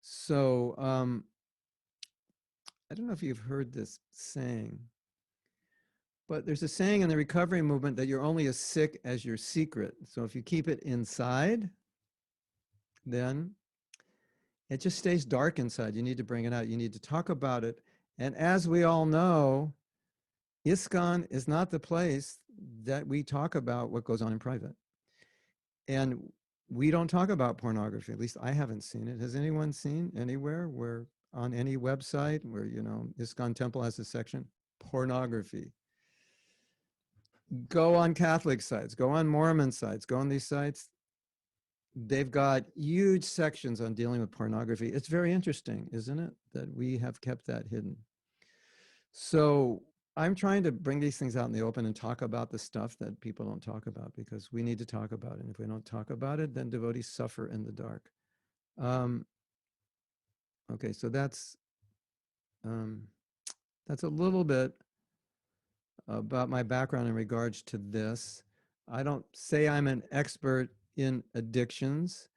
So I don't know if you've heard this saying, but there's a saying in the recovery movement that you're only as sick as your secret. So if you keep it inside, then it just stays dark inside. You need to bring it out. You need to talk about it. And as we all know, ISKCON is not the place that we talk about what goes on in private. And we don't talk about pornography. At least I haven't seen it. Has anyone seen anywhere where on any website where, you know, ISKCON Temple has a section, pornography? Go on Catholic sites, go on Mormon sites, go on these sites. They've got huge sections on dealing with pornography. It's very interesting, isn't it, that we have kept that hidden. So I'm trying to bring these things out in the open and talk about the stuff that people don't talk about, because we need to talk about it. And if we don't talk about it, then devotees suffer in the dark. Okay, so that's a little bit about my background in regards to this. I don't say I'm an expert in addictions,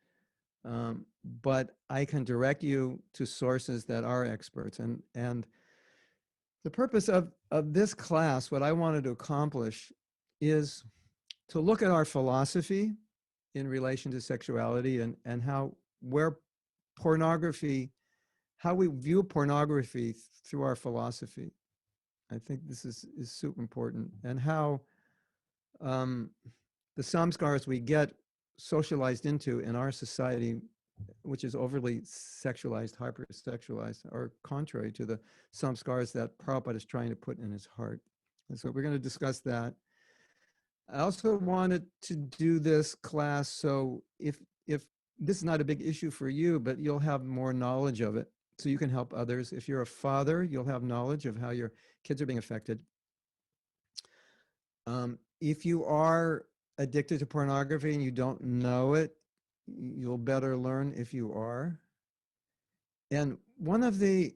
but I can direct you to sources that are experts. And the purpose of this class, what I wanted to accomplish, is to look at our philosophy in relation to sexuality and where pornography, how we view pornography through our philosophy. I think this is super important, and how the samskaras we get socialized into in our society, which is overly sexualized, hypersexualized, are contrary to the samskaras that Prabhupada is trying to put in his heart. And so we're going to discuss that. I also wanted to do this class so if this is not a big issue for you, but you'll have more knowledge of it, so you can help others. If you're a father, you'll have knowledge of how your kids are being affected. If you are addicted to pornography and you don't know it, you'll better learn if you are. And one of the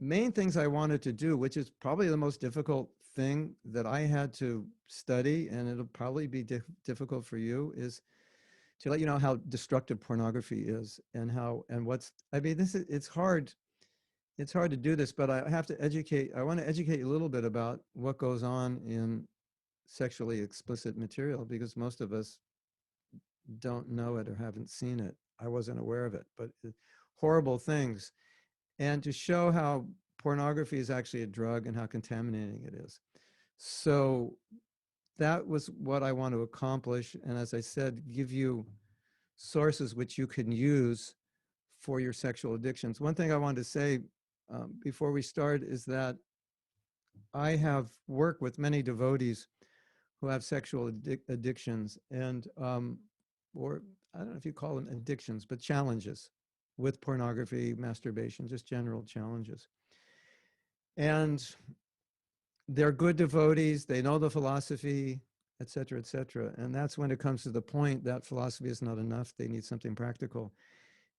main things I wanted to do, which is probably the most difficult thing that I had to study, and it'll probably be difficult for you, is to let you know how destructive pornography is, and I mean, it's hard to do this, but I want to educate you a little bit about what goes on in sexually explicit material, because most of us don't know it or haven't seen it. I wasn't aware of it, but horrible things. And to show how pornography is actually a drug and how contaminating it is. So that was what I want to accomplish. And as I said, give you sources which you can use for your sexual addictions. One thing I wanted to say before we start is that I have worked with many devotees who have sexual addictions, and or I don't know if you call them addictions, but challenges with pornography, masturbation, just general challenges. And they're good devotees, they know the philosophy, et cetera, et cetera. And that's when it comes to the point that philosophy is not enough, they need something practical.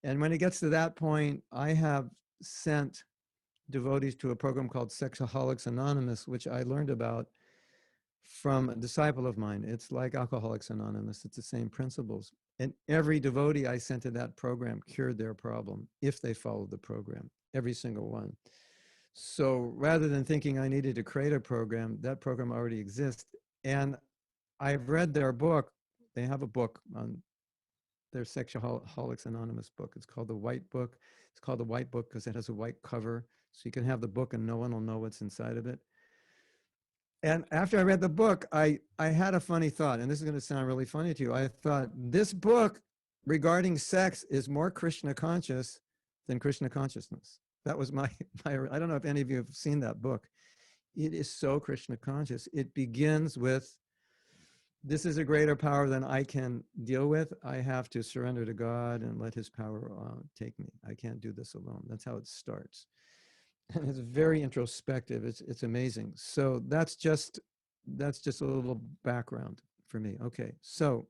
And when it gets to that point, I have sent devotees to a program called Sexaholics Anonymous, which I learned about from a disciple of mine. It's like Alcoholics Anonymous. It's the same principles. And every devotee I sent to that program cured their problem if they followed the program, every single one. So rather than thinking I needed to create a program, that program already exists. And I've read their book. They have a book on their Sexaholics Anonymous book. It's called The White Book. It's called The White Book because it has a white cover. So you can have the book and no one will know what's inside of it. And after I read the book, I had a funny thought, and this is going to sound really funny to you. I thought, this book regarding sex is more Krishna conscious than Krishna consciousness. That was my I don't know if any of you have seen that book. It is so Krishna conscious. It begins with, this is a greater power than I can deal with. I have to surrender to God and let his power take me. I can't do this alone. That's how it starts. And it's very introspective. It's amazing. So that's just a little background for me. Okay, so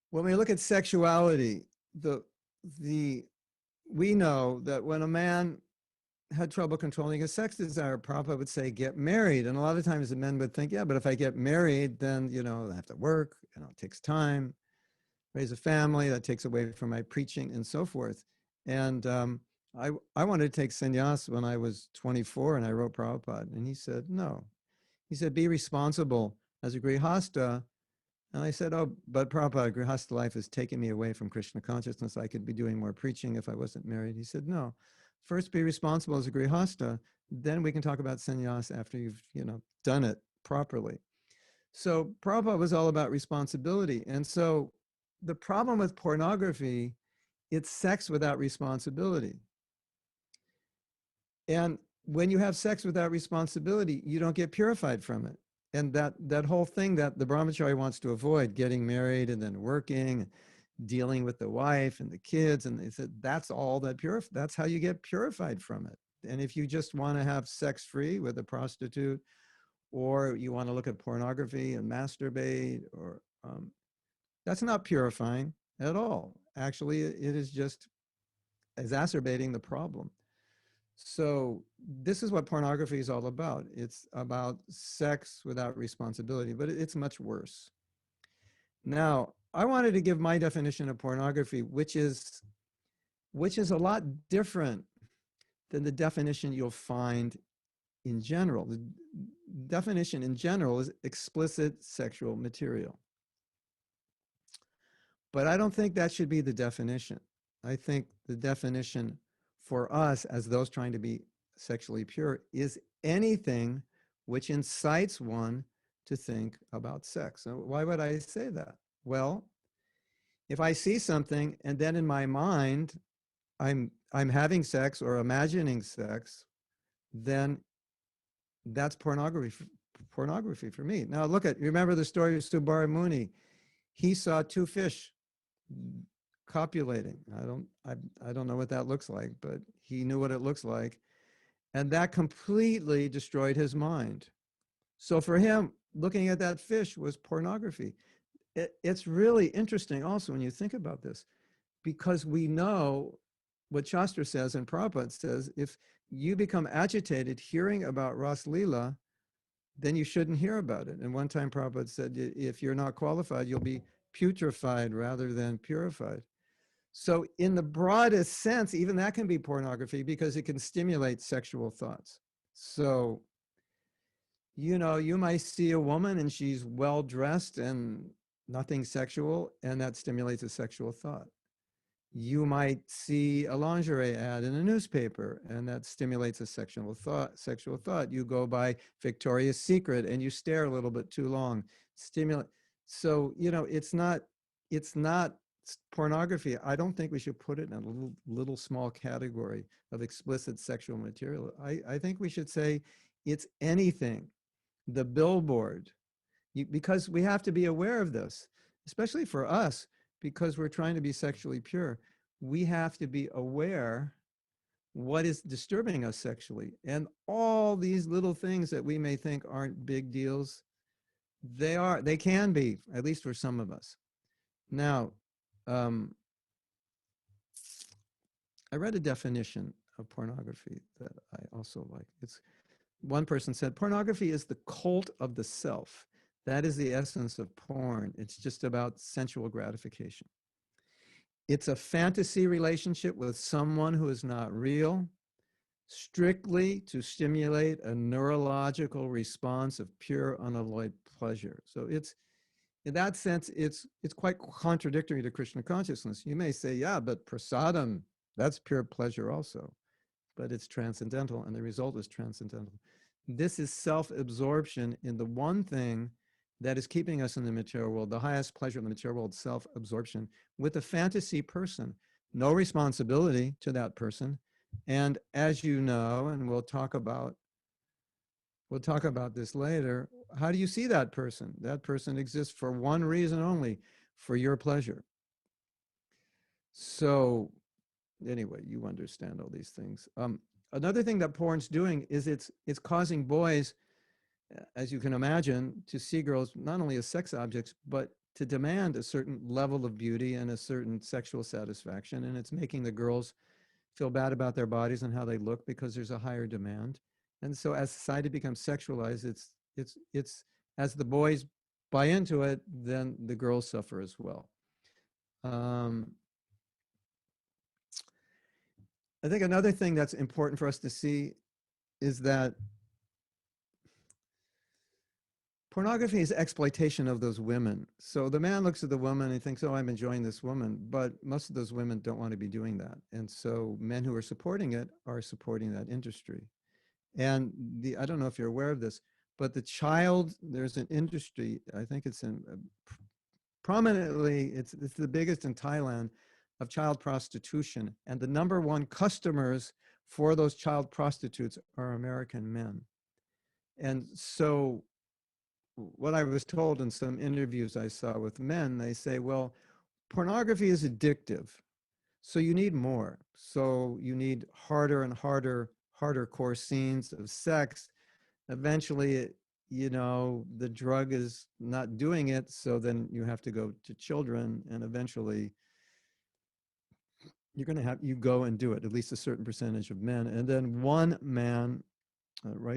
when we look at sexuality, we know that when a man had trouble controlling his sex desire, Prabhupada would say, get married. And a lot of times the men would think, yeah, but if I get married, then, you know, I have to work, you know, it takes time. raise a family, that takes away from my preaching and so forth. And I wanted to take sannyas when I was 24, and I wrote Prabhupada, and he said, no. He said, be responsible as a grihasta. And I said, oh, but Prabhupada, grihasta life is taking me away from Krishna consciousness. I could be doing more preaching if I wasn't married. He said, no, first be responsible as a grihasta, then we can talk about sannyas after you've, done it properly. So Prabhupada was all about responsibility. And so the problem with pornography, it's sex without responsibility. And when you have sex without responsibility, you don't get purified from it. And that whole thing that the brahmachari wants to avoid, getting married and then working, dealing with the wife and the kids, and they said that's all that's how you get purified from it. And if you just want to have sex free with a prostitute, or you want to look at pornography and masturbate, or that's not purifying at all. Actually, it is just exacerbating the problem. So this is what pornography is all about. It's about sex without responsibility, but it's much worse. Now, I wanted to give my definition of pornography, which is a lot different than the definition you'll find in general. The definition in general is explicit sexual material. But I don't think that should be the definition. I think the definition for us as those trying to be sexually pure is anything which incites one to think about sex. So why would I say that? Well, if I see something and then in my mind I'm having sex or imagining sex, then that's pornography for me. Now remember the story of Subara Muni. He saw two fish copulating. I don't know what that looks like, but he knew what it looks like. And that completely destroyed his mind. So for him, looking at that fish was pornography. It's really interesting also when you think about this, because we know what Shastra says and Prabhupada says, if you become agitated hearing about Ras Leela, then you shouldn't hear about it. And one time Prabhupada said, if you're not qualified, you'll be putrefied rather than purified. So in the broadest sense, even that can be pornography because it can stimulate sexual thoughts. So, you might see a woman and she's well dressed and nothing sexual, and that stimulates a sexual thought. You might see a lingerie ad in a newspaper and that stimulates a sexual thought. You go by Victoria's Secret and you stare a little bit too long. So, it's not pornography. I don't think we should put it in a little small category of explicit sexual material. I think we should say it's anything. The billboard, because we have to be aware of this, especially for us, because we're trying to be sexually pure. We have to be aware what is disturbing us sexually. And all these little things that we may think aren't big deals, they can be, at least for some of us. Now, I read a definition of pornography that I also like. One person said, pornography is the cult of the self. That is the essence of porn. It's just about sensual gratification. It's a fantasy relationship with someone who is not real, strictly to stimulate a neurological response of pure, unalloyed pleasure. So in that sense, it's quite contradictory to Krishna consciousness. You may say, yeah, but prasadam, that's pure pleasure also, but it's transcendental, and the result is transcendental. This is self-absorption in the one thing that is keeping us in the material world, the highest pleasure in the material world, self-absorption, with a fantasy person, no responsibility to that person. And as you know, and we'll talk about this later, how do you see that person? That person exists for one reason only, for your pleasure. So anyway, you understand all these things. Another thing that porn's doing is it's causing boys, as you can imagine, to see girls not only as sex objects, but to demand a certain level of beauty and a certain sexual satisfaction. And it's making the girls feel bad about their bodies and how they look because there's a higher demand. And so as society becomes sexualized, it's as the boys buy into it, then the girls suffer as well. Um, I think another thing that's important for us to see is that pornography is exploitation of those women. So the man looks at the woman and he thinks, oh, I'm enjoying this woman. But most of those women don't want to be doing that. And so men who are supporting it are supporting that industry. And I don't know if you're aware of this, but there's an industry, I think it's in prominently, it's the biggest in Thailand, of child prostitution. And the number one customers for those child prostitutes are American men. And so what I was told in some interviews I saw with men, they say, well, pornography is addictive. So you need more. So you need harder and harder core scenes of sex. Eventually, the drug is not doing it. So then you have to go to children, and eventually you go and do it, at least a certain percentage of men. And then one man,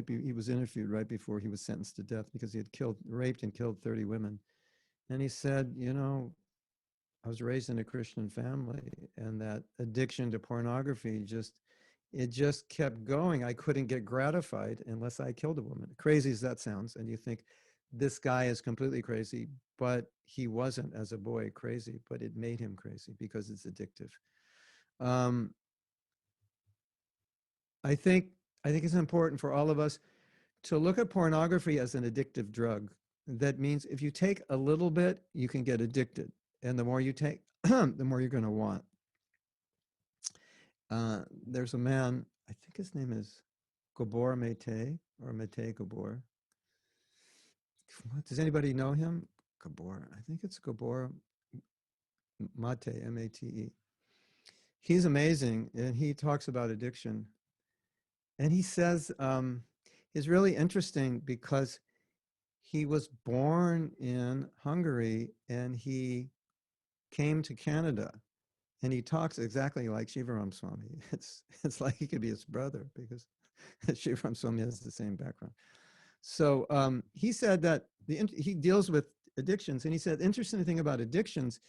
he was interviewed right before he was sentenced to death because he had raped and killed 30 women. And he said, I was raised in a Christian family, and that addiction to pornography it just kept going. I couldn't get gratified unless I killed a woman. Crazy as that sounds, and you think this guy is completely crazy, but he wasn't as a boy crazy, but it made him crazy because it's addictive. Um, I think it's important for all of us to look at pornography as an addictive drug. That means if you take a little bit, you can get addicted. And the more you take, the more you're going to want. There's a man, I think his name is Gabor Mate, or Mate Gabor. Does anybody know him? Gabor. I think it's Gabor Mate, M-A-T-E. He's amazing, and he talks about addiction. And he says it's really interesting because he was born in Hungary and he came to Canada, and he talks exactly like Shivaram Swami. It's like he could be his brother because Shivaram Swami has the same background. So he said that he deals with addictions, and he said the interesting thing about addictions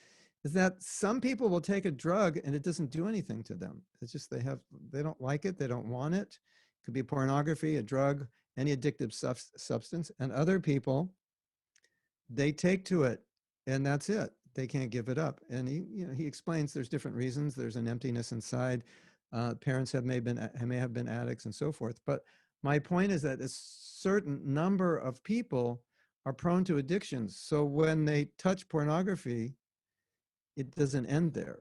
is that some people will take a drug and it doesn't do anything to them. It's just they don't like it, they don't want it. It could be pornography, a drug, any addictive substance, and other people, they take to it, and that's it. They can't give it up. And he explains there's different reasons. There's an emptiness inside. Parents may have been addicts and so forth. But my point is that a certain number of people are prone to addictions. So when they touch pornography, it doesn't end there.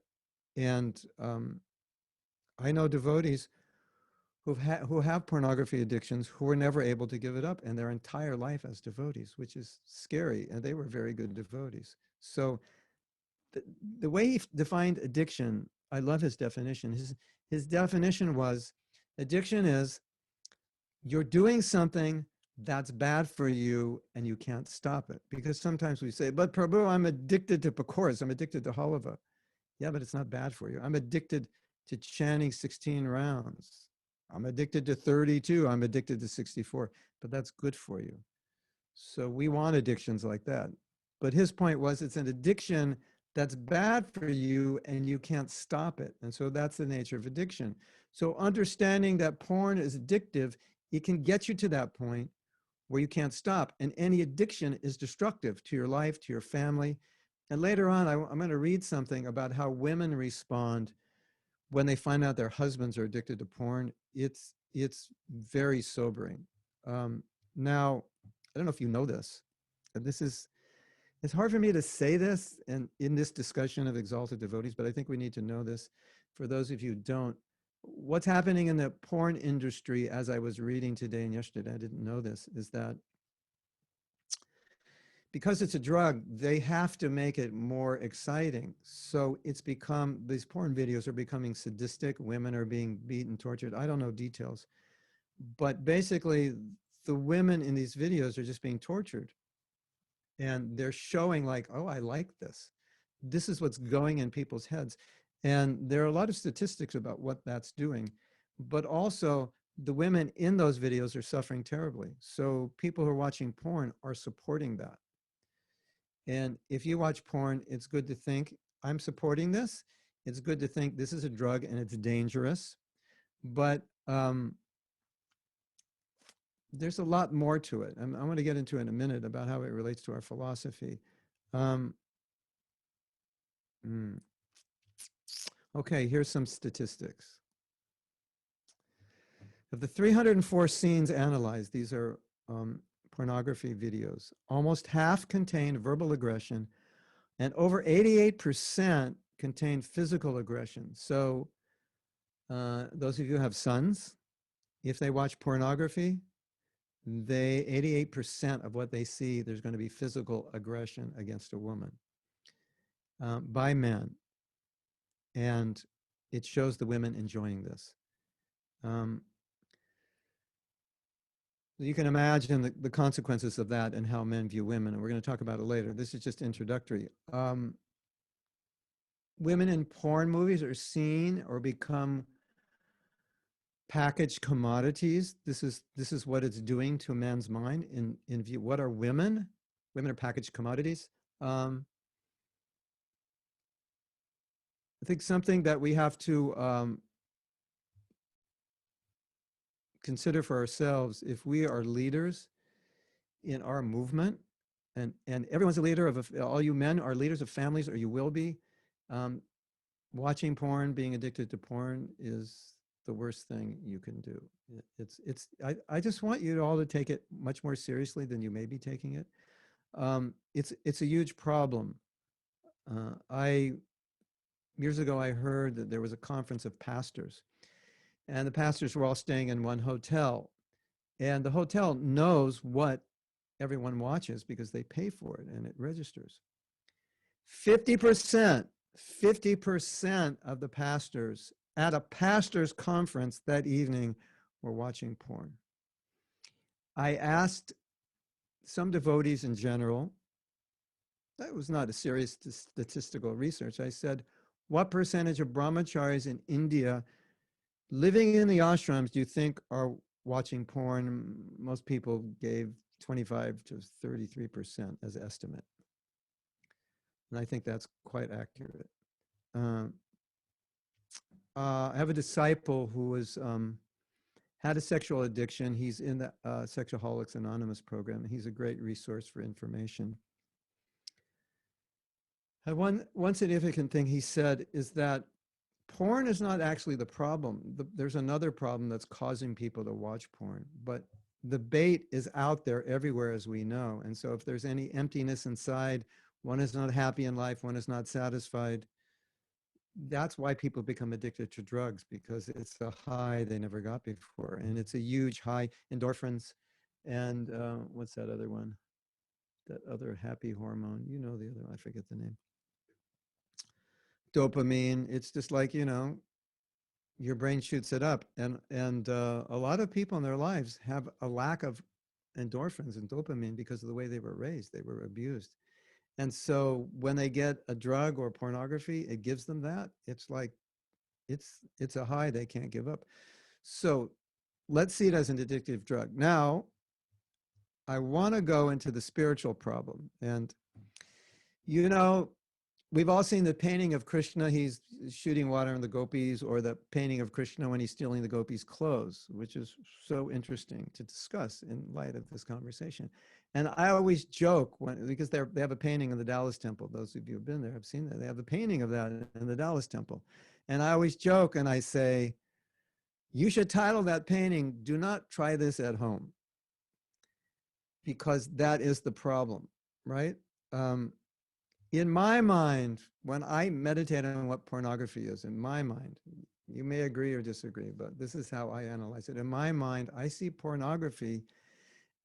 And I know devotees who have pornography addictions who were never able to give it up in their entire life as devotees, which is scary. And they were very good devotees. So the way he defined addiction, I love his definition. His definition was, addiction is you're doing something that's bad for you and you can't stop it. Because sometimes we say, but Prabhu, I'm addicted to pakoras, I'm addicted to halava. Yeah, but it's not bad for you. I'm addicted to chanting 16 rounds. I'm addicted to 32. I'm addicted to 64. But that's good for you. So we want addictions like that. But his point was it's an addiction that's bad for you and you can't stop it. And so that's the nature of addiction. So understanding that porn is addictive, it can get you to that point where you can't stop. And any addiction is destructive to your life, to your family. And later on, I'm going to read something about how women respond when they find out their husbands are addicted to porn. It's very sobering. Now, I don't know if you know this. It's hard for me to say this and in this discussion of exalted devotees, but I think we need to know this. For those of you who don't, what's happening in the porn industry, as I was reading today and yesterday, I didn't know this, is that because it's a drug, they have to make it more exciting. So these porn videos are becoming sadistic. Women are being beaten, tortured. I don't know details. But basically, the women in these videos are just being tortured. And they're showing like, oh, I like this. This is what's going in people's heads. And there are a lot of statistics about what that's doing. But also, the women in those videos are suffering terribly. So people who are watching porn are supporting that. And if you watch porn, it's good to think, I'm supporting this. It's good to think this is a drug and it's dangerous, but there's a lot more to it. I'm going to get into in a minute about how it relates to our philosophy. Um, mm. Okay, here's some statistics. Of the 304 scenes analyzed, these are pornography videos, almost half contain verbal aggression, and over 88% contain physical aggression. So those of you who have sons, if they watch pornography, 88% of what they see, there's going to be physical aggression against a woman by men. And it shows the women enjoying this. You can imagine the consequences of that and how men view women, and we're going to talk about it later. This is just introductory. Women in porn movies are seen or become packaged commodities. This is what it's doing to a man's mind in view. What are women? Women are packaged commodities. I think something that we have to consider for ourselves, if we are leaders in our movement, and everyone's a leader of, all you men are leaders of families, or you will be, watching porn, being addicted to porn is the worst thing you can do. I just want you all to take it much more seriously than you may be taking it. It's a huge problem. Years ago, I heard that there was a conference of pastors, and the pastors were all staying in one hotel, and the hotel knows what everyone watches because they pay for it and it registers. 50% of the pastors at a pastor's conference that evening were watching porn. I asked some devotees in general, that was not a serious statistical research. I said, what percentage of brahmacharis in India living in the ashrams do you think are watching porn? Most people gave 25 to 33% as estimate. And I think that's quite accurate. I have a disciple who was had a sexual addiction. He's in the Sexaholics Anonymous program. He's a great resource for information. And one significant thing he said is that porn is not actually the problem. There's another problem that's causing people to watch porn, but the bait is out there everywhere, as we know. And so if there's any emptiness inside, one is not happy in life, one is not satisfied, that's why people become addicted to drugs, because it's a high they never got before. And it's a huge high. Endorphins and what's that other one? That other happy hormone. You know the other one, I forget the name. Dopamine. It's just like, your brain shoots it up. And a lot of people in their lives have a lack of endorphins and dopamine because of the way they were raised. They were abused. And so when they get a drug or pornography, it gives them that. It's like, it's a high they can't give up. So let's see it as an addictive drug. Now, I want to go into the spiritual problem. And, we've all seen the painting of Krishna. He's shooting water on the gopis, or the painting of Krishna when he's stealing the gopis' clothes, which is so interesting to discuss in light of this conversation. And I always joke because they have a painting in the Dallas temple. Those of you who've been there have seen that. They have a painting of that in the Dallas temple. And I always joke and I say, you should title that painting, "Do Not Try This at Home," because that is the problem, right? In my mind, when I meditate on what pornography is, in my mind, you may agree or disagree, but this is how I analyze it. In my mind, I see pornography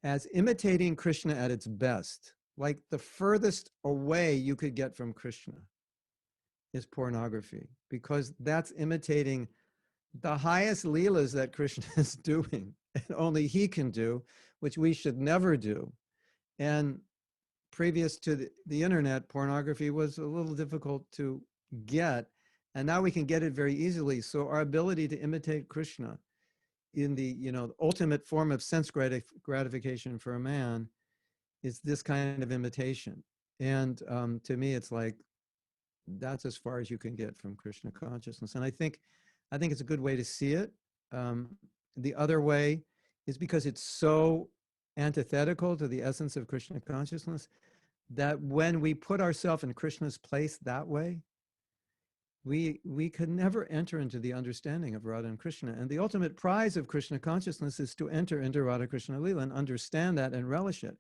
as imitating Krishna at its best. Like the furthest away you could get from Krishna is pornography, because that's imitating the highest leelas that Krishna is doing, and only he can do, which we should never do. And previous to the internet, pornography was a little difficult to get, and now we can get it very easily. So our ability to imitate Krishna in the ultimate form of sense gratification for a man is this kind of imitation. And to me, it's like that's as far as you can get from Krishna consciousness. And I think it's a good way to see it. The other way is because it's so antithetical to the essence of Krishna consciousness that when we put ourselves in Krishna's place that way, we could never enter into the understanding of Radha and Krishna. And the ultimate prize of Krishna consciousness is to enter into Radha Krishna Lila and understand that and relish it.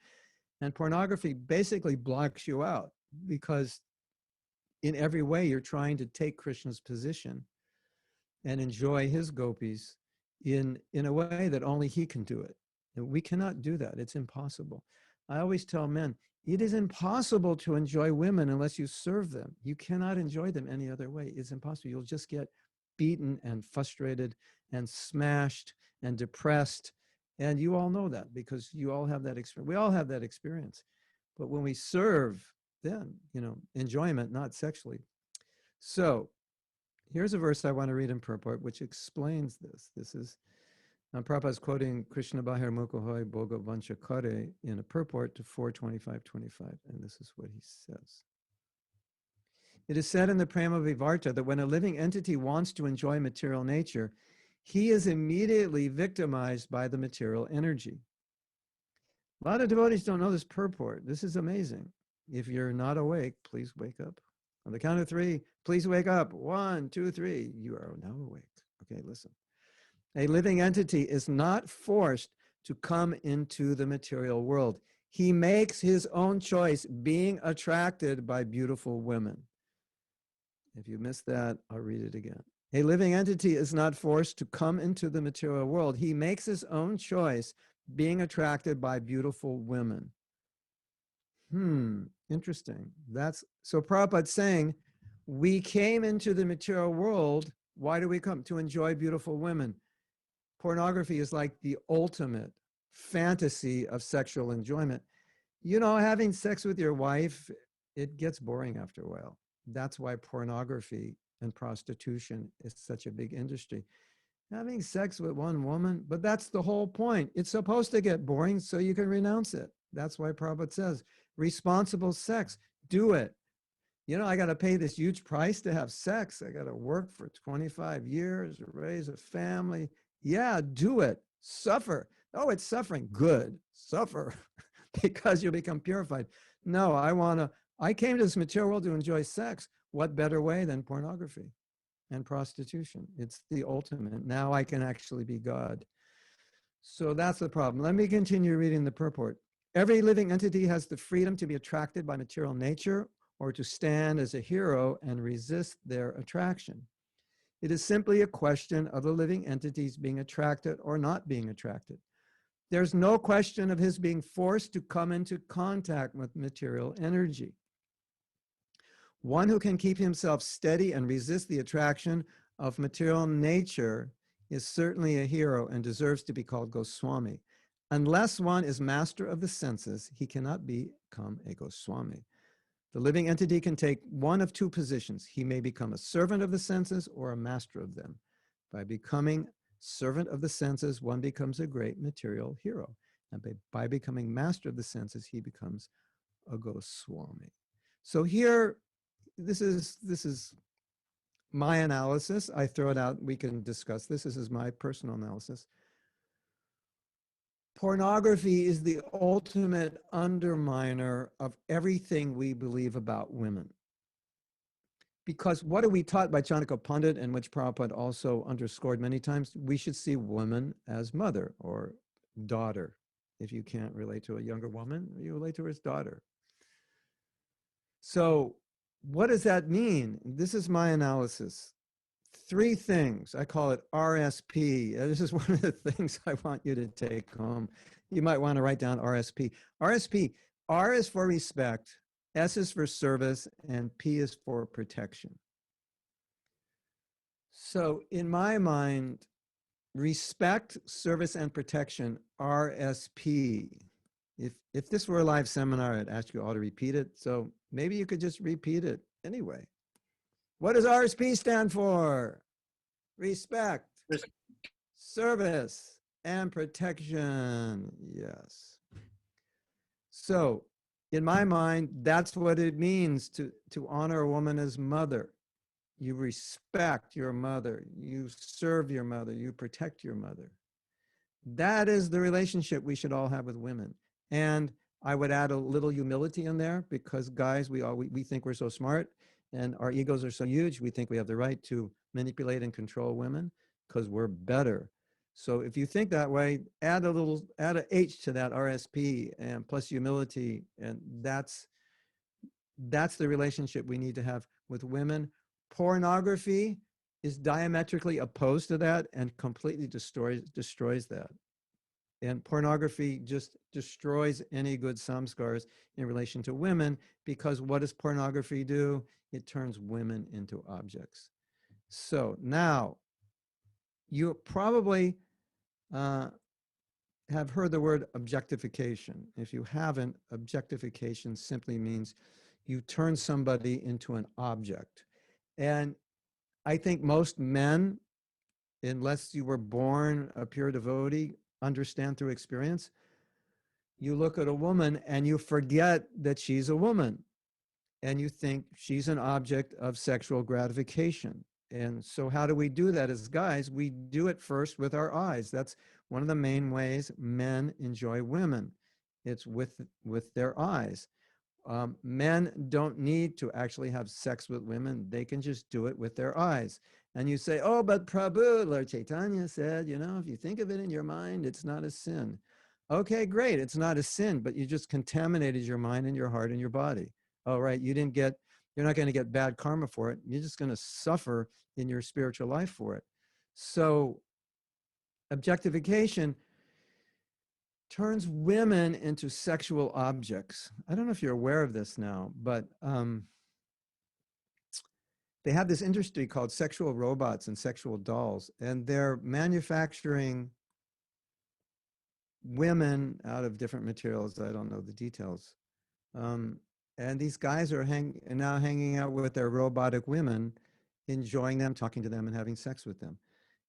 And pornography basically blocks you out because in every way you're trying to take Krishna's position and enjoy his gopis in a way that only he can do it. And we cannot do that. It's impossible. I always tell men, it is impossible to enjoy women unless you serve them. You cannot enjoy them any other way. It's impossible. You'll just get beaten and frustrated and smashed and depressed. And you all know that because you all have that experience. We all have that experience. But when we serve, then, enjoyment, not sexually. So here's a verse I want to read in purport, which explains this. This is Prabhupada's quoting Krishna Bahir Mukhoy Bhoga Vancha Kare in a purport to 4:25:25, and this is what he says. It is said in the Prema Vivarta that when a living entity wants to enjoy material nature, he is immediately victimized by the material energy. A lot of devotees don't know this purport. This is amazing. If you're not awake, please wake up. On the count of 3, please wake up. 1, 2, 3. You are now awake. Okay, listen. A living entity is not forced to come into the material world. He makes his own choice, being attracted by beautiful women. If you missed that, I'll read it again. A living entity is not forced to come into the material world. He makes his own choice, being attracted by beautiful women. Interesting. So Prabhupada's saying, we came into the material world. Why do we come? To enjoy beautiful women. Pornography is like the ultimate fantasy of sexual enjoyment. Having sex with your wife, it gets boring after a while. That's why pornography and prostitution is such a big industry. Having sex with one woman, but that's the whole point. It's supposed to get boring so you can renounce it. That's why Prabhupada says, responsible sex, do it. I got to pay this huge price to have sex. I got to work for 25 years, raise a family. Yeah, do it. Suffer. Oh, it's suffering. Good. Suffer because you'll become purified. No, I came to this material world to enjoy sex. What better way than pornography and prostitution? It's the ultimate. Now I can actually be God. So that's the problem. Let me continue reading the purport. Every living entity has the freedom to be attracted by material nature or to stand as a hero and resist their attraction. It is simply a question of the living entities being attracted or not being attracted. There's no question of his being forced to come into contact with material energy. One who can keep himself steady and resist the attraction of material nature is certainly a hero and deserves to be called Goswami. Unless one is master of the senses, he cannot become a Goswami. The living entity can take one of 2 positions. He may become a servant of the senses or a master of them. By becoming servant of the senses, one becomes a great material hero. And by becoming master of the senses, he becomes a Goswami. So here, this is my analysis. I throw it out. We can discuss this. This is my personal analysis. Pornography is the ultimate underminer of everything we believe about women. Because what are we taught by Chanakya Pandit, and which Prabhupada also underscored many times? We should see woman as mother or daughter. If you can't relate to a younger woman, you relate to her as daughter. So what does that mean? This is my analysis. 3 things. I call it RSP. This is one of the things I want you to take home. You might want to write down RSP. RSP. R is for respect, S is for service, and P is for protection. So in my mind, respect, service, and protection, RSP. If this were a live seminar, I'd ask you all to repeat it. So maybe you could just repeat it anyway. What does RSP stand for? Respect, service, and protection. Yes. So In my mind, that's what it means to honor a woman as mother. You respect your mother, you serve your mother, you protect your mother. That is the relationship we should all have with women. And I would add a little humility in there, because guys, we think we're so smart and our egos are so huge. We think we have the right to manipulate and control women because we're better. So if you think that way, add a H to that RSP and plus humility. And that's the relationship we need to have with women. Pornography is diametrically opposed to that and completely destroys that. And pornography just destroys any good samskars in relation to women, because what does pornography do? It turns women into objects. So now you probably uh, have heard the word objectification. If you haven't, objectification simply means you turn somebody into an object. And I think most men, unless you were born a pure devotee, understand through experience. You look at a woman and you forget that she's a woman, and you think she's an object of sexual gratification. And so how do we do that as guys? We do it first with our eyes. That's one of the main ways men enjoy women. It's with their eyes. Men don't need to actually have sex with women. They can just do it with their eyes. And you say, oh, but Prabhu, Lord Chaitanya said, if you think of it in your mind, it's not a sin. Okay, great. It's not a sin, but you just contaminated your mind and your heart and your body. Oh, right. You're not going to get bad karma for it. You're just going to suffer in your spiritual life for it. So objectification turns women into sexual objects. I don't know if you're aware of this now, but they have this industry called sexual robots and sexual dolls, and they're manufacturing women out of different materials. I don't know the details. And these guys are now hanging out with their robotic women, enjoying them, talking to them, and having sex with them.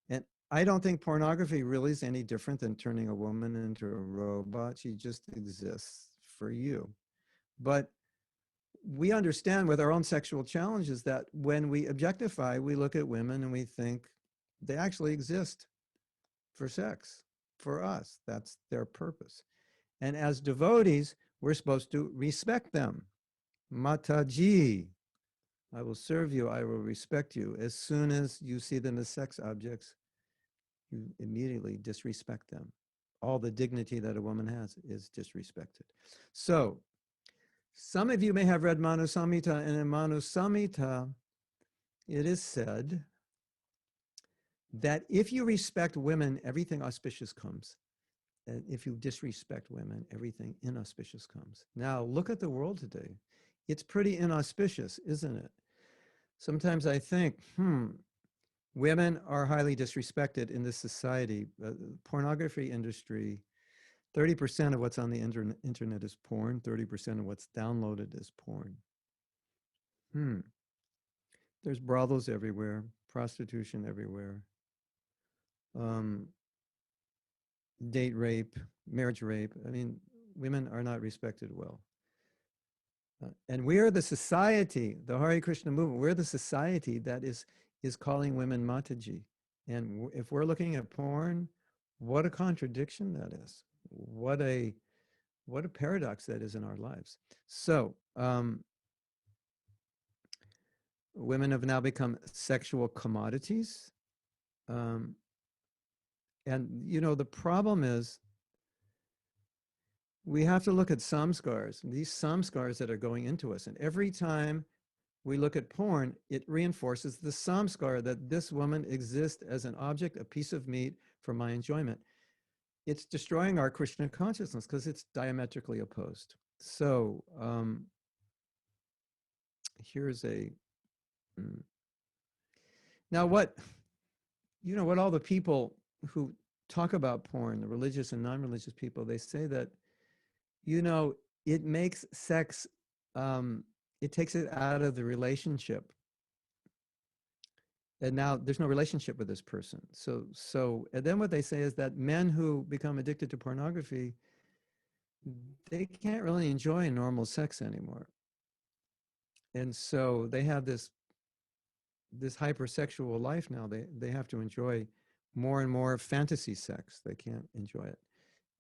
And I don't think pornography really is any different than turning a woman into a robot. She just exists for you. But we understand with our own sexual challenges that when we objectify, we look at women and we think they actually exist for sex, for us. That's their purpose. And as devotees, we're supposed to respect them. Mataji, I will serve you, I will respect you. As soon as you see them as sex objects, you immediately disrespect them. All the dignity that a woman has is disrespected. So some of you may have read Manu Samhita, and in Manu Samhita, it is said that if you respect women, everything auspicious comes. And if you disrespect women, everything inauspicious comes. Now, look at the world today. It's pretty inauspicious, isn't it? Sometimes I think, women are highly disrespected in this society. The pornography industry, 30% of what's on the internet is porn, 30% of what's downloaded is porn. There's brothels everywhere, prostitution everywhere, date rape, marriage rape. I mean, women are not respected well. And we're the society, the Hare Krishna movement, we're the society that is calling women Mataji. And if we're looking at porn, what a contradiction that is. What a paradox that is in our lives. So women have now become sexual commodities. And, the problem is we have to look at samskars, these samskars that are going into us. And every time we look at porn, it reinforces the samskar that this woman exists as an object, a piece of meat for my enjoyment. It's destroying our Krishna consciousness because it's diametrically opposed. So here's a... Now what all the people who talk about porn, the religious and non-religious people, they say that, it makes sex, it takes it out of the relationship. And now there's no relationship with this person. So, and then what they say is that men who become addicted to pornography, they can't really enjoy normal sex anymore. And so they have this hypersexual life now. They have to enjoy more and more fantasy sex. They can't enjoy it.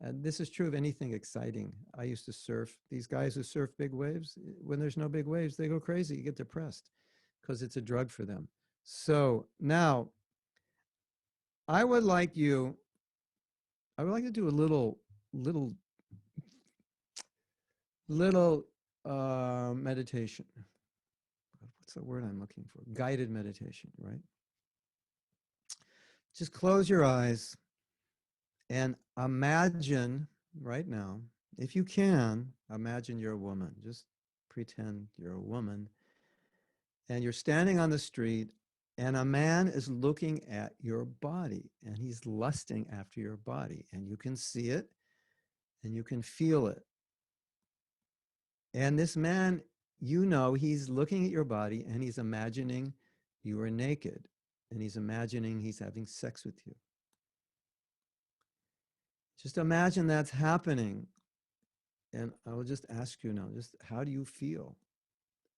And this is true of anything exciting. I used to surf. These guys who surf big waves, when there's no big waves, they go crazy. You get depressed because it's a drug for them. So now I would like to do a little meditation. What's the word I'm looking for? Guided meditation, right? Just close your eyes and imagine right now, if you can, imagine you're a woman. Just pretend you're a woman. And you're standing on the street, and a man is looking at your body, and he's lusting after your body. And you can see it, and you can feel it. And this man, you know, he's looking at your body, and he's imagining you are naked, and he's imagining he's having sex with you. Just imagine that's happening. And I will just ask you now, just how do you feel?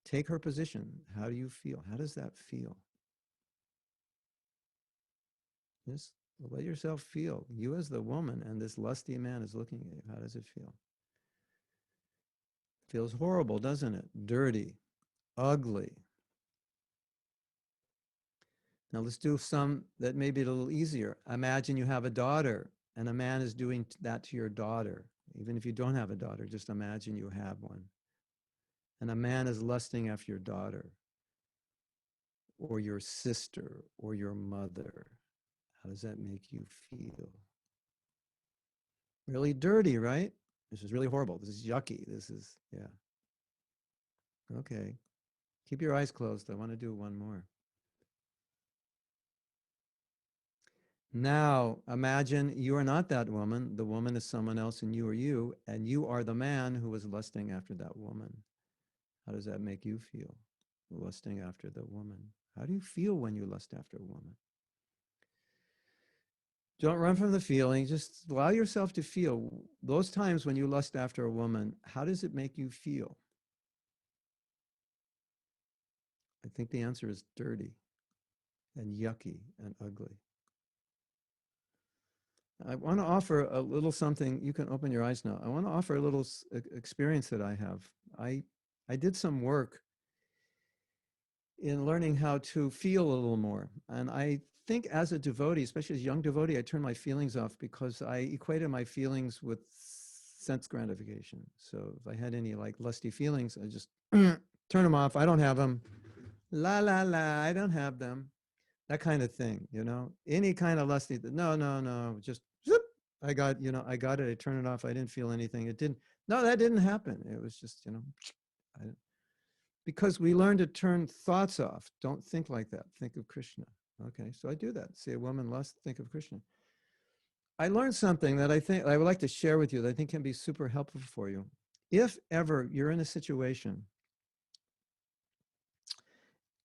Take her position. How do you feel? How does that feel? Just let yourself feel. You as the woman and this lusty man is looking at you. How does it feel? Feels horrible, doesn't it? Dirty, ugly. Now let's do some that may be a little easier. Imagine you have a daughter and a man is doing that to your daughter. Even if you don't have a daughter, just imagine you have one. And a man is lusting after your daughter or your sister or your mother. How does that make you feel? Really dirty, right? This is really horrible. This is yucky. This is, yeah. Okay. Keep your eyes closed. I want to do one more. Now, imagine you are not that woman. The woman is someone else and you are the man who was lusting after that woman. How does that make you feel? Lusting after the woman. How do you feel when you lust after a woman? Don't run from the feeling. Just allow yourself to feel. Those times when you lust after a woman, how does it make you feel? I think the answer is dirty and yucky and ugly. I want to offer a little something. You can open your eyes now. I want to offer a little experience that I have. I did some work in learning how to feel a little more. And I think as a devotee, especially as a young devotee, I turned my feelings off because I equated my feelings with sense gratification. So if I had any like lusty feelings, I just turn them off. I don't have them. La, la, la, I don't have them. That kind of thing, you know, any kind of lusty, no, just zip, I got it, I turned it off. I didn't feel anything. That didn't happen. It was just, because we learn to turn thoughts off. Don't think like that. Think of Krishna. Okay, so I do that. See a woman lust, think of Krishna. I learned something that I think I would like to share with you that I think can be super helpful for you. If ever you're in a situation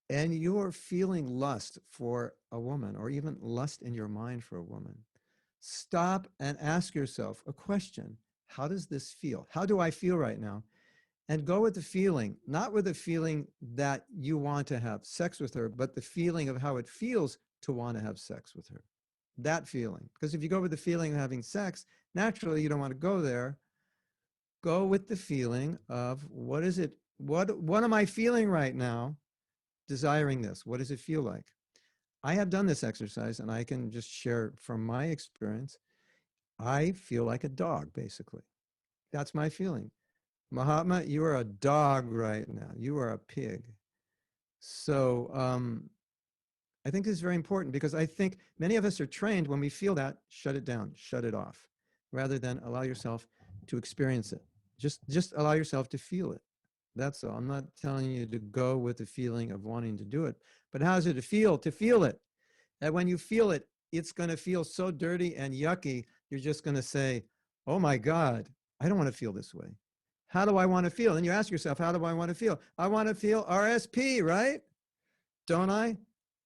and you're feeling lust for a woman or even lust in your mind for a woman, stop and ask yourself a question. How does this feel? How do I feel right now? And go with the feeling, not with the feeling that you want to have sex with her, but the feeling of how it feels to want to have sex with her. That feeling. Because if you go with the feeling of having sex, naturally you don't want to go there. Go with the feeling of what is it? What am I feeling right now? Desiring this. What does it feel like? I have done this exercise and I can just share from my experience. I feel like a dog, basically. That's my feeling. Mahatma, you are a dog right now. You are a pig. So I think this is very important because I think many of us are trained when we feel that, shut it down, shut it off, rather than allow yourself to experience it. Just allow yourself to feel it. That's all. I'm not telling you to go with the feeling of wanting to do it, but how does it feel to feel it? And when you feel it, it's going to feel so dirty and yucky, you're just going to say, oh my God, I don't want to feel this way. How do I want to feel? And you ask yourself, how do I want to feel? I want to feel RSP, right? Don't I?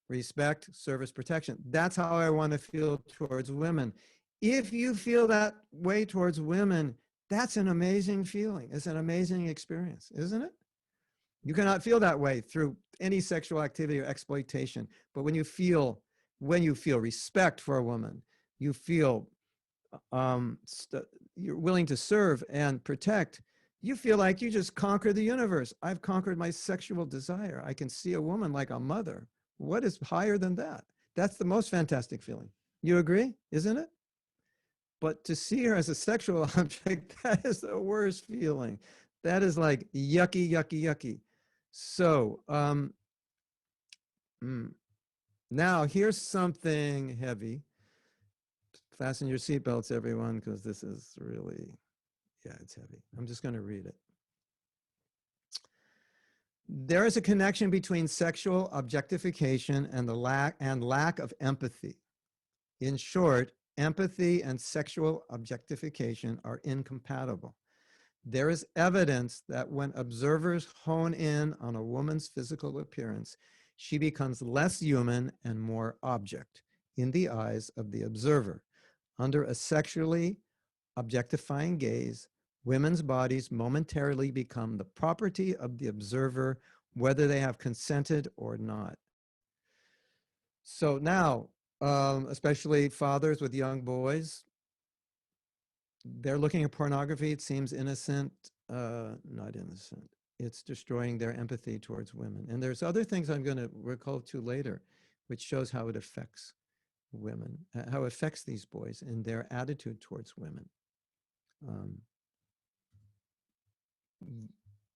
Respect, service, protection. That's how I want to feel towards women. If you feel that way towards women, That's an amazing feeling. It's an amazing experience, isn't it? You cannot feel that way through any sexual activity or exploitation. But when you feel respect for a woman, you feel you're willing to serve and protect, you feel like you just conquered the universe. I've conquered my sexual desire. I can see a woman like a mother. What is higher than that? That's the most fantastic feeling. You agree, isn't it? But to see her as a sexual object, that is the worst feeling. That is like yucky, yucky, yucky. So now here's something heavy. Fasten your seatbelts, everyone, because this is really, yeah, it's heavy. I'm just going to read it. There is a connection between sexual objectification and the lack of empathy. In short, empathy and sexual objectification are incompatible. There is evidence that when observers hone in on a woman's physical appearance, she becomes less human and more object in the eyes of the observer. Under a sexually objectifying gaze, women's bodies momentarily become the property of the observer, whether they have consented or not. So now, especially fathers with young boys, they're looking at pornography. It seems innocent, not innocent. It's destroying their empathy towards women. And there's other things I'm going to recall to later, which shows how it affects women, how it affects these boys and their attitude towards women.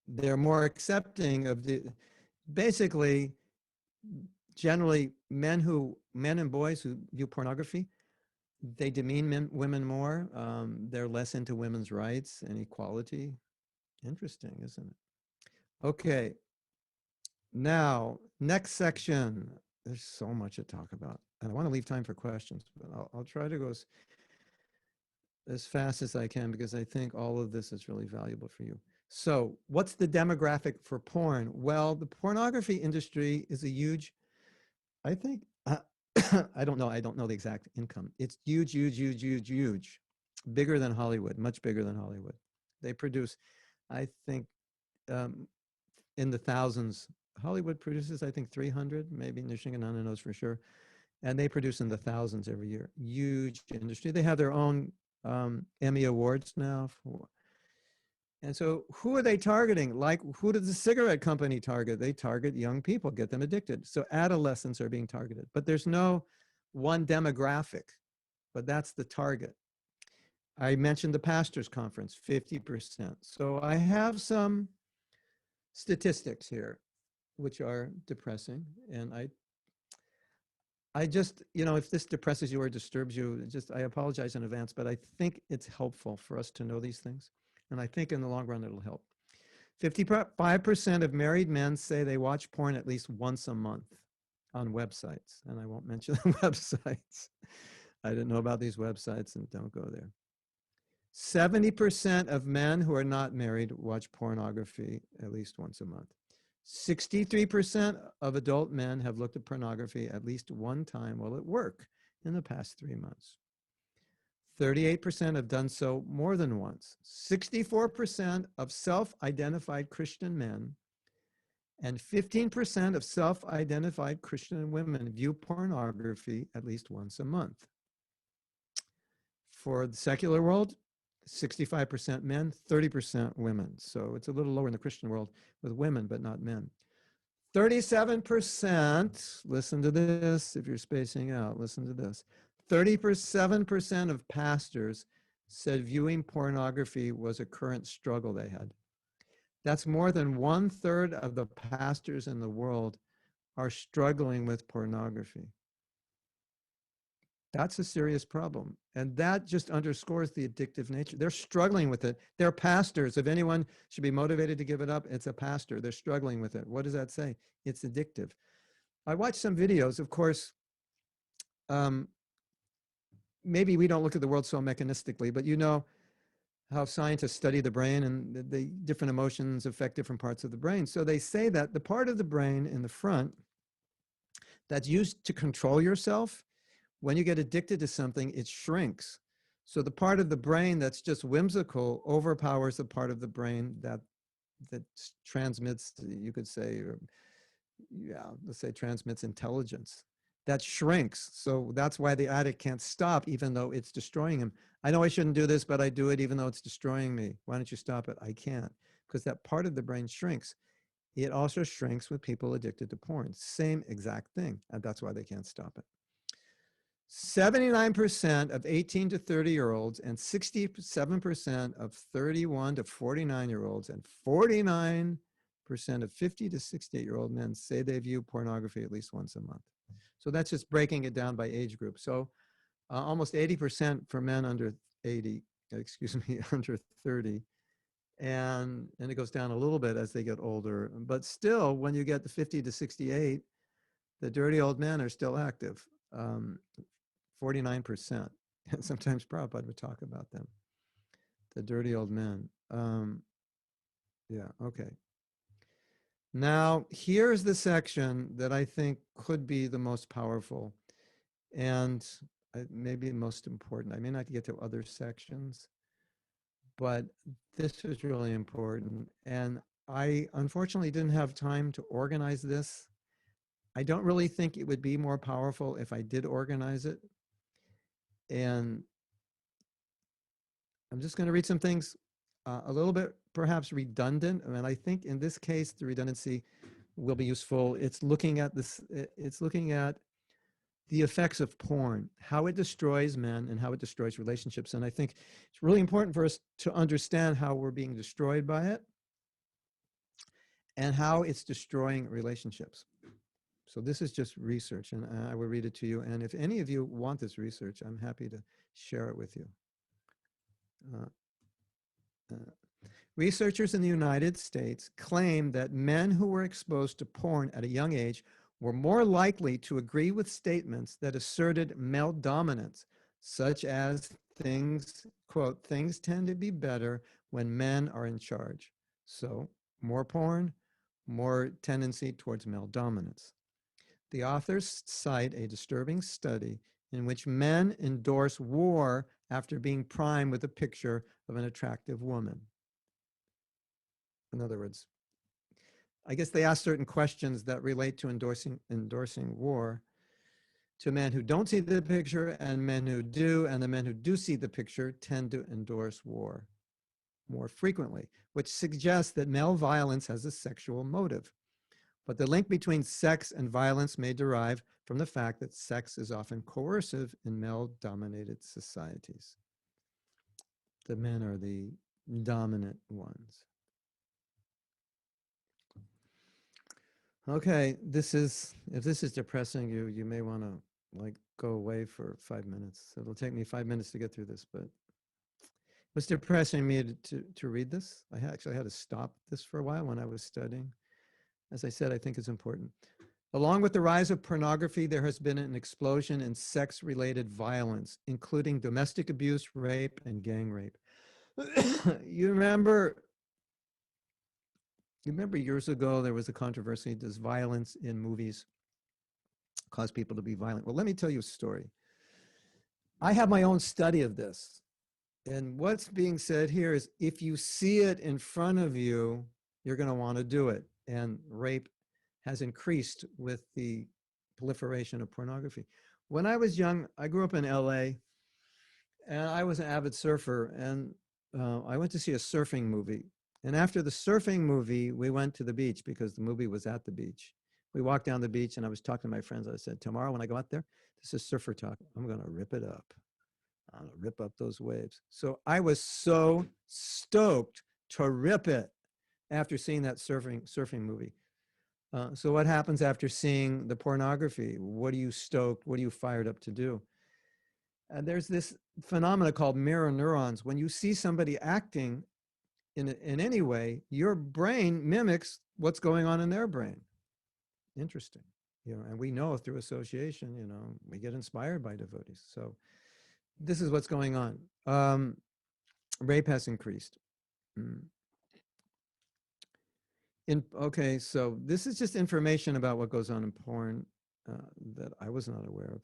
They're more accepting of basically, generally, men and boys who view pornography, they demean women more. They're less into women's rights and equality. Interesting, isn't it? Okay. Now, next section. There's so much to talk about. And I want to leave time for questions, but I'll try to go as fast as I can because I think all of this is really valuable for you. So what's the demographic for porn? Well, the pornography industry is a huge, I think, I don't know the exact income. It's huge, huge, huge, huge, huge. Bigger than Hollywood, much bigger than Hollywood. They produce, I think, in the thousands. Hollywood produces, I think, 300, maybe Nishingananda knows for sure. And they produce in the thousands every year. Huge industry. They have their own Emmy Awards now. And so who are they targeting? Like, who does the cigarette company target? They target young people, get them addicted. So adolescents are being targeted. But there's no one demographic, but that's the target. I mentioned the pastors' conference, 50%. So I have some statistics here, which are depressing. And I just, if this depresses you or disturbs you, I apologize in advance, but I think it's helpful for us to know these things. And I think in the long run, it'll help. 55% of married men say they watch porn at least once a month on websites. And I won't mention the websites. I didn't know about these websites and don't go there. 70% of men who are not married watch pornography at least once a month. 63% of adult men have looked at pornography at least one time while at work in the past 3 months. 38% have done so more than once. 64% of self-identified Christian men and 15% of self-identified Christian women view pornography at least once a month. For the secular world, 65% men, 30% women. So it's a little lower in the Christian world with women, but not men. 37%, listen to this, if you're spacing out, listen to this. 37% of pastors said viewing pornography was a current struggle they had. That's more than 1/3 of the pastors in the world are struggling with pornography. That's a serious problem. And that just underscores the addictive nature. They're struggling with it. They're pastors. If anyone should be motivated to give it up, it's a pastor. They're struggling with it. What does that say? It's addictive. I watched some videos, of course. Maybe we don't look at the world so mechanistically, but you know how scientists study the brain and the different emotions affect different parts of the brain. So they say that the part of the brain in the front that's used to control yourself, when you get addicted to something, it shrinks. So the part of the brain that's just whimsical overpowers the part of the brain that transmits, you could say, or, yeah, let's say transmits intelligence. That shrinks. So that's why the addict can't stop, even though it's destroying him. I know I shouldn't do this, but I do it even though it's destroying me. Why don't you stop it? I can't, because that part of the brain shrinks. It also shrinks with people addicted to porn. Same exact thing. And that's why they can't stop it. 79% of 18 to 30-year-olds and 67% of 31 to 49-year-olds and 49% of 50 to 68-year-old men say they view pornography at least once a month. So that's just breaking it down by age group. So almost 80% for men under 80, excuse me, under 30. And it goes down a little bit as they get older. But still, when you get to 50 to 68, the dirty old men are still active. 49%. And sometimes Prabhupada would talk about them. The dirty old men. Yeah, okay. Now, here's the section that I think could be the most powerful and maybe most important. I may not get to other sections, but this is really important. And I unfortunately didn't have time to organize this. I don't really think it would be more powerful if I did organize it. And I'm just going to read some things a little bit perhaps redundant. And I think in this case, the redundancy will be useful. It's looking at this, it's looking at the effects of porn, how it destroys men and how it destroys relationships. And I think it's really important for us to understand how we're being destroyed by it and how it's destroying relationships. So this is just research, and I will read it to you. And if any of you want this research, I'm happy to share it with you. Researchers in the United States claim that men who were exposed to porn at a young age were more likely to agree with statements that asserted male dominance, such as things, quote, things tend to be better when men are in charge. So more porn, more tendency towards male dominance. The authors cite a disturbing study in which men endorse war after being primed with a picture of an attractive woman. In other words, I guess they ask certain questions that relate to endorsing war to men who don't see the picture and men who do, and the men who do see the picture tend to endorse war more frequently, which suggests that male violence has a sexual motive. But the link between sex and violence may derive from the fact that sex is often coercive in male-dominated societies. The men are the dominant ones. Okay, this is, if this is depressing you, you may want to like go away for 5 minutes. It'll take me 5 minutes to get through this, but it was depressing me to read this. I actually had to stop this for a while when I was studying. As I said, I think it's important. Along with the rise of pornography, there has been an explosion in sex-related violence, including domestic abuse, rape, and gang rape. You remember years ago, there was a controversy, does violence in movies cause people to be violent? Well, let me tell you a story. I have my own study of this. And what's being said here is if you see it in front of you, you're going to want to do it. And rape has increased with the proliferation of pornography. When I was young, I grew up in LA, and I was an avid surfer, and I went to see a surfing movie. And after the surfing movie, we went to the beach because the movie was at the beach. We walked down the beach, and I was talking to my friends. I said, tomorrow when I go out there, this is surfer talk. I'm going to rip it up. I'm going to rip up those waves. So I was so stoked to rip it after seeing that surfing movie. So what happens after seeing the pornography? What are you stoked? What are you fired up to do? And there's this phenomena called mirror neurons. When you see somebody acting in any way, your brain mimics what's going on in their brain. Interesting. You know, and we know through association, you know, we get inspired by devotees. So this is what's going on. Rape has increased. Okay, so this is just information about what goes on in porn that I was not aware of.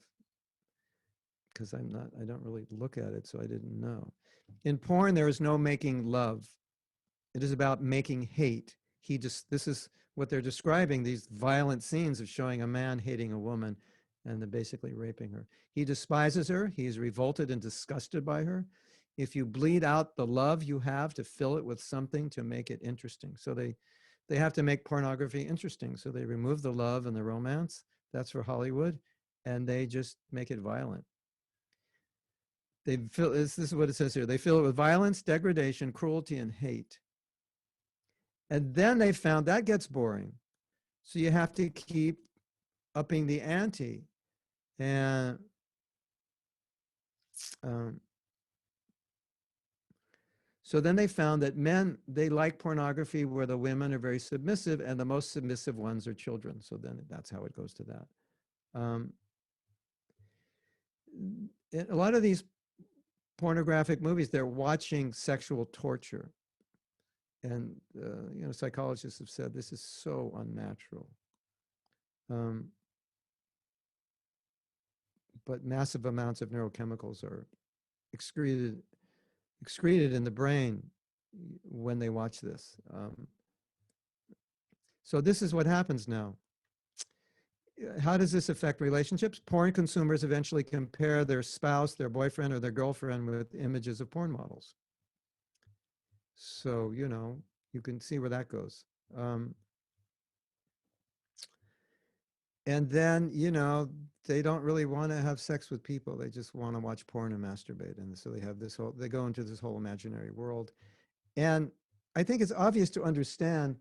because I don't really look at it, so I didn't know. In porn, there is no making love. It is about making hate. This is what they're describing, these violent scenes of showing a man hating a woman and then basically raping her. He despises her. He is revolted and disgusted by her. If you bleed out the love you have to fill it with something to make it interesting. So they have to make pornography interesting. So they remove the love and the romance. That's for Hollywood. And they just make it violent. This is what it says here. They fill it with violence, degradation, cruelty, and hate. And then they found that gets boring. So you have to keep upping the ante. And so then they found that men, they like pornography where the women are very submissive, and the most submissive ones are children. So then that's how it goes to that. A lot of these pornographic movies, they're watching sexual torture. And, psychologists have said this is so unnatural. But massive amounts of neurochemicals are excreted in the brain when they watch this. So this is what happens now. How does this affect relationships? Porn consumers eventually compare their spouse, their boyfriend, or their girlfriend with images of porn models. So, you can see where that goes. And then, they don't really want to have sex with people. They just want to watch porn and masturbate. And so they go into this whole imaginary world. And I think it's obvious to understand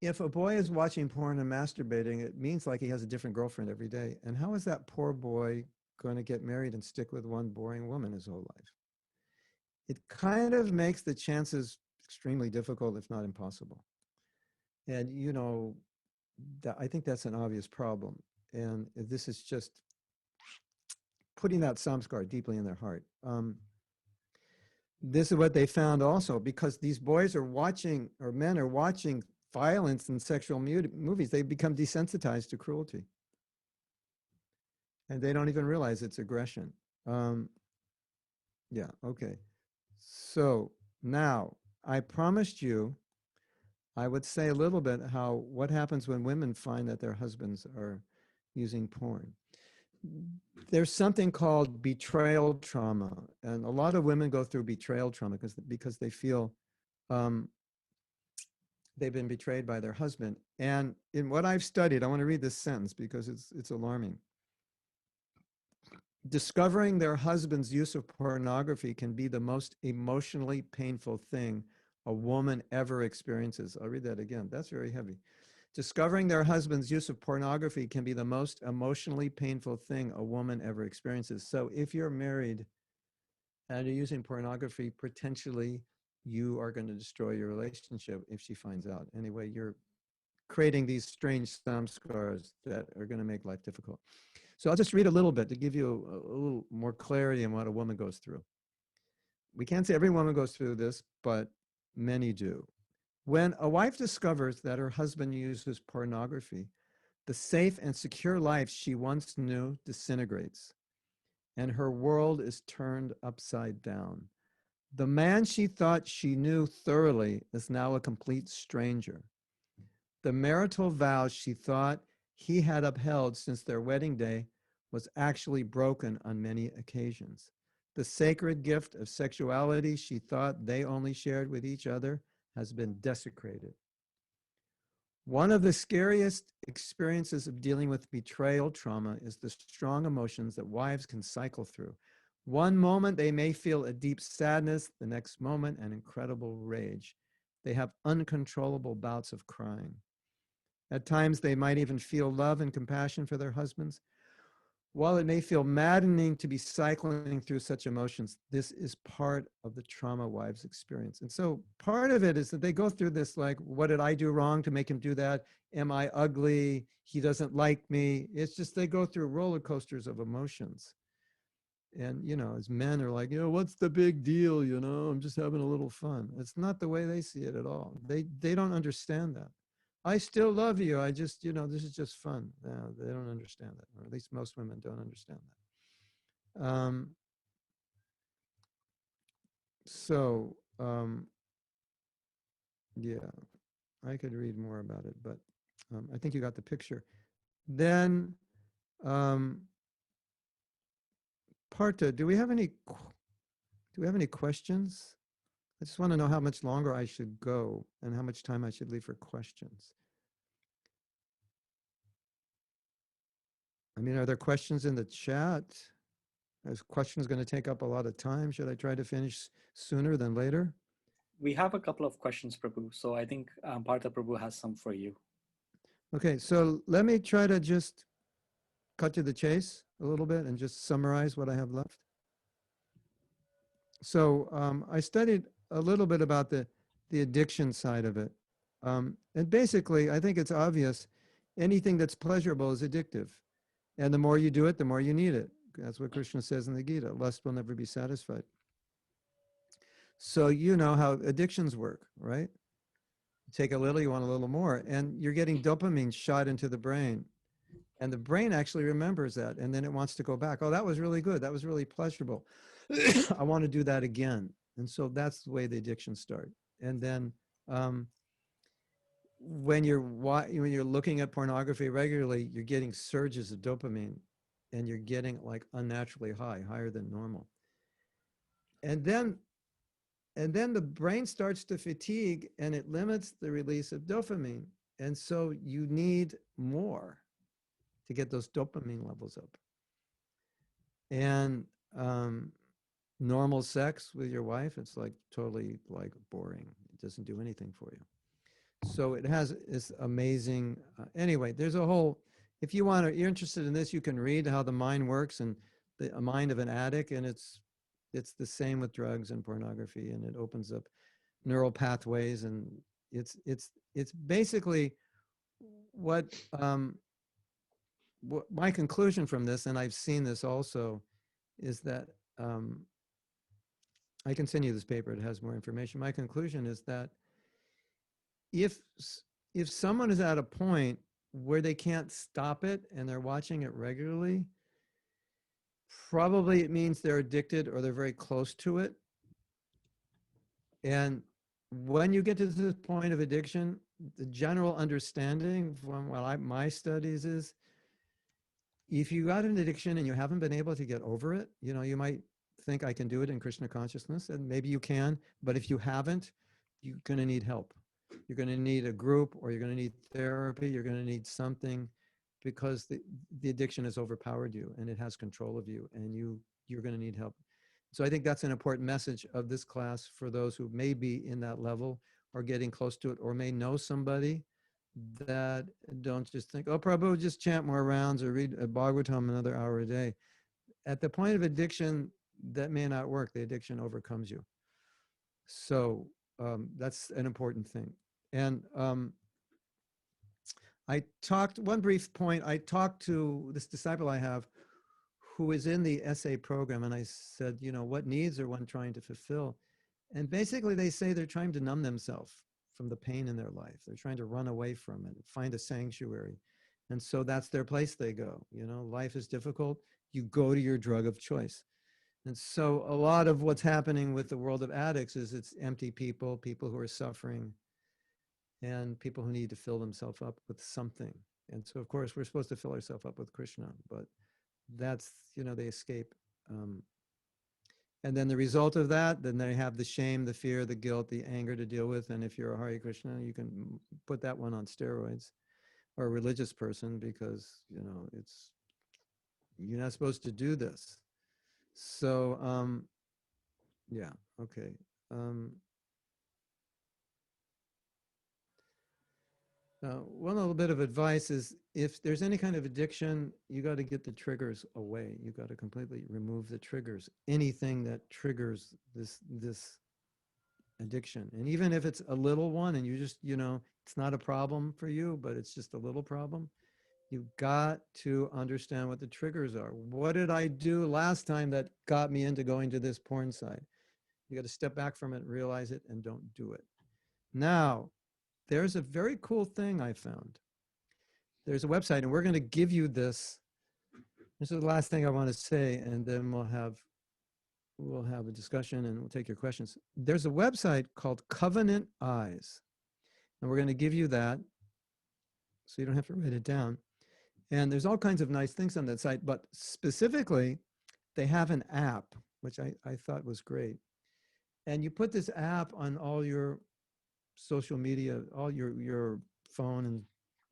if a boy is watching porn and masturbating, it means like he has a different girlfriend every day. And how is that poor boy going to get married and stick with one boring woman his whole life? It kind of makes the chances extremely difficult, if not impossible. And, I think that's an obvious problem. And this is just putting that samskar deeply in their heart. This is what they found also, because these boys are watching, or men are watching violence and sexual movies, they become desensitized to cruelty. And they don't even realize it's aggression. Yeah, okay. So now, I promised you I would say a little bit what happens when women find that their husbands are using porn. There's something called betrayal trauma, and a lot of women go through betrayal trauma because they feel they've been betrayed by their husband. And in what I've studied, I want to read this sentence because it's alarming. Discovering their husband's use of pornography can be the most emotionally painful thing a woman ever experiences. I'll read that again. That's very heavy. Discovering their husband's use of pornography can be the most emotionally painful thing a woman ever experiences. So if you're married and you're using pornography, potentially you are going to destroy your relationship if she finds out. Anyway, you're creating these strange samskars that are going to make life difficult. So I'll just read a little bit to give you a little more clarity on what a woman goes through. We can't say every woman goes through this, but many do. When a wife discovers that her husband uses pornography, the safe and secure life she once knew disintegrates, and her world is turned upside down. The man she thought she knew thoroughly is now a complete stranger. The marital vows she thought he had upheld since their wedding day was actually broken on many occasions. The sacred gift of sexuality she thought they only shared with each other has been desecrated. One of the scariest experiences of dealing with betrayal trauma is the strong emotions that wives can cycle through. One moment they may feel a deep sadness, the next moment an incredible rage. They have uncontrollable bouts of crying. At times they might even feel love and compassion for their husbands. While it may feel maddening to be cycling through such emotions, this is part of the trauma wives experience. And so part of it is that they go through this like, what did I do wrong to make him do that? Am I ugly? He doesn't like me. It's just they go through roller coasters of emotions. And, as men are like, what's the big deal? I'm just having a little fun. It's not the way they see it at all. They don't understand that. I still love you. I just, this is just fun. No, they don't understand that, or at least most women don't understand that. Um, so, yeah, I could read more about it, but I think you got the picture. Then, um, Partha, do we have any questions? I just want to know how much longer I should go and how much time I should leave for questions. I mean, are there questions in the chat? Is questions going to take up a lot of time? Should I try to finish sooner than later? We have a couple of questions, Prabhu. So I think Partha Prabhu has some for you. Okay, so let me try to just cut to the chase a little bit and just summarize what I have left. So I studied a little bit about the addiction side of it. And basically, I think it's obvious anything that's pleasurable is addictive. And the more you do it, the more you need it. That's what Krishna says in the Gita. Lust will never be satisfied. So you know how addictions work, right? You take a little, you want a little more. And you're getting dopamine shot into the brain. And the brain actually remembers that. And then it wants to go back. Oh, that was really good. That was really pleasurable. I want to do that again. And so that's the way the addictions start. And then when you're looking at pornography regularly, you're getting surges of dopamine and you're getting like unnaturally high, higher than normal. And then the brain starts to fatigue and it limits the release of dopamine. And so you need more to get those dopamine levels up. And normal sex with your wife, it's like totally like boring. It doesn't do anything for you. So it has this amazing, anyway, there's a whole, if you want to, you're interested in this, you can read how the mind works and the mind of an addict. And it's the same with drugs and pornography, and it opens up neural pathways. And it's basically what my conclusion from this, and I've seen this also, is that I can send you this paper. It has more information. My conclusion is that if someone is at a point where they can't stop it and they're watching it regularly, probably it means they're addicted or they're very close to it. And when you get to this point of addiction, the general understanding from my studies is if you got an addiction and you haven't been able to get over it, you might think I can do it in Krishna consciousness, and maybe you can, but if you haven't, you're going to need help. You're going to need a group, or you're going to need therapy. You're going to need something, because the addiction has overpowered you and it has control of you, and you're going to need help. So I think that's an important message of this class for those who may be in that level or getting close to it, or may know somebody that don't just think, oh, Prabhu, just chant more rounds or read a Bhagavatam another hour a day. At the point of addiction, that may not work. The addiction overcomes you. So that's an important thing. And one brief point, I talked to this disciple I have who is in the SA program, and I said, what needs are one trying to fulfill? And basically they say they're trying to numb themselves from the pain in their life. They're trying to run away from it, find a sanctuary. And so that's their place they go. Life is difficult. You go to your drug of choice. And so a lot of what's happening with the world of addicts is it's empty people who are suffering, and people who need to fill themselves up with something. And so, of course, we're supposed to fill ourselves up with Krishna, but that's, they escape. And then the result of that, then they have the shame, the fear, the guilt, the anger to deal with. And if you're a Hare Krishna, you can put that one on steroids, or a religious person, because, you're not supposed to do this. So, yeah, okay. One little bit of advice is, if there's any kind of addiction, you got to get the triggers away. You got to completely remove the triggers, anything that triggers this addiction. And even if it's a little one and you just, it's not a problem for you, but it's just a little problem, you've got to understand what the triggers are. What did I do last time that got me into going to this porn site? You got to step back from it, realize it, and don't do it. Now, there's a very cool thing I found. There's a website, and we're going to give you this This is the last thing I want to say, and then we'll have a discussion and we'll take your questions. There's a website called Covenant Eyes, and we're going to give you that so you don't have to write it down. And there's all kinds of nice things on that site, but specifically, they have an app, which I thought was great. And you put this app on all your social media, all your phone and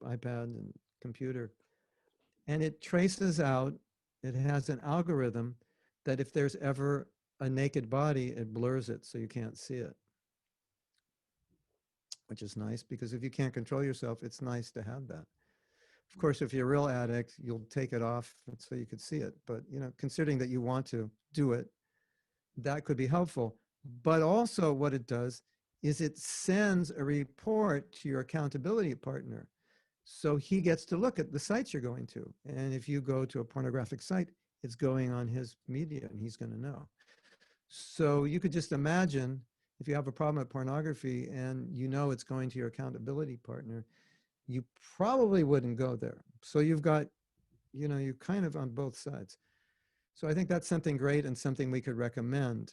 iPad and computer, and it traces out, it has an algorithm that if there's ever a naked body, it blurs it so you can't see it, which is nice because if you can't control yourself, it's nice to have that. Of course, if you're a real addict, you'll take it off so you could see it. But, you know, considering that you want to do it, that could be helpful. But also what it does is it sends a report to your accountability partner. So he gets to look at the sites you're going to. And if you go to a pornographic site, it's going on his media and he's going to know. So you could just imagine if you have a problem with pornography and you know it's going to your accountability partner, you probably wouldn't go there. So you've got, you know, you're kind of on both sides. So I think that's something great and something we could recommend.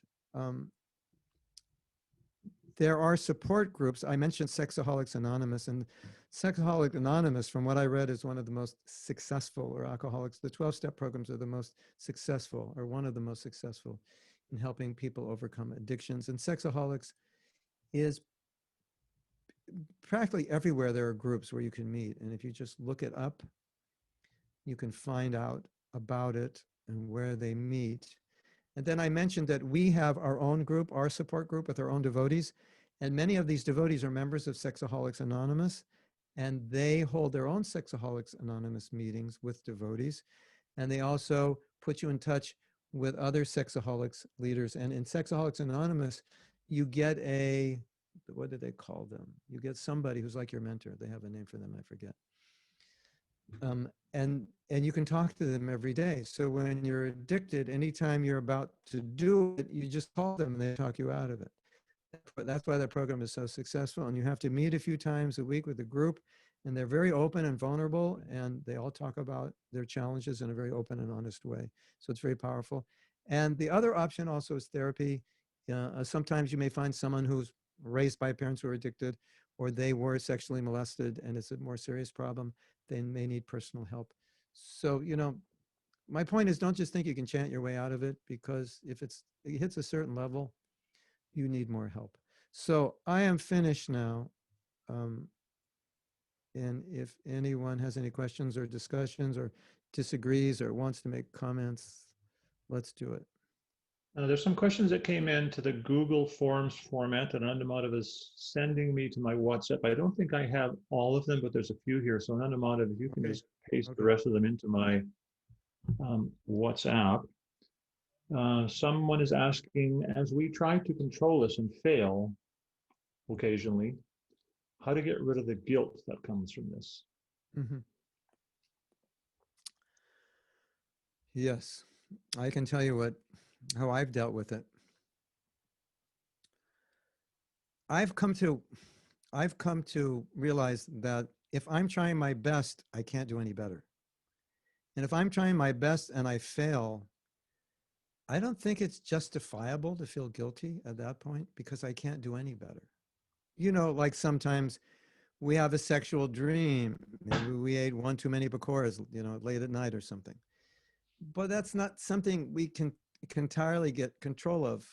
There are support groups. I mentioned Sexaholics Anonymous, and Sexaholic Anonymous, from what I read, is one of the most successful, or alcoholics. The 12-step programs are the most successful, or one of the most successful in helping people overcome addictions. And Sexaholics is practically everywhere there are groups where you can meet. And if you just look it up, you can find out about it and where they meet. And then I mentioned that we have our own group, our support group with our own devotees. And many of these devotees are members of Sexaholics Anonymous, and they hold their own Sexaholics Anonymous meetings with devotees. And they also put you in touch with other Sexaholics leaders. And in Sexaholics Anonymous, you get a, what do they call them? You get somebody who's like your mentor. They have a name for them, I forget. And you can talk to them every day. So when you're addicted, anytime you're about to do it, you just call them and they talk you out of it. That's why that program is so successful. And you have to meet a few times a week with a group, and they're very open and vulnerable, and they all talk about their challenges in a very open and honest way. So it's very powerful. And the other option also is therapy. Sometimes you may find someone who's raised by parents who are addicted, or they were sexually molested and it's a more serious problem. They may need personal help. So, you know, my point is don't just think you can chant your way out of it, because if it hits a certain level, you need more help. So I am finished now. And if anyone has any questions or discussions or disagrees or wants to make comments, let's do it. There's some questions that came in to the Google Forms format that Anandamamadava is sending me to my WhatsApp. I don't think I have all of them, but there's a few here. So Anandamamadava, if you can just paste the rest of them into my WhatsApp. Someone is asking, as we try to control this and fail occasionally, how to get rid of the guilt that comes from this. Mm-hmm. Yes, I can tell you how I've dealt with it. I've come to realize that if I'm trying my best, I can't do any better. And if I'm trying my best and I fail, I don't think it's justifiable to feel guilty at that point, because I can't do any better. You know, like sometimes we have a sexual dream. Maybe we ate one too many pakoras, you know, late at night or something. But that's not something we can entirely get control of,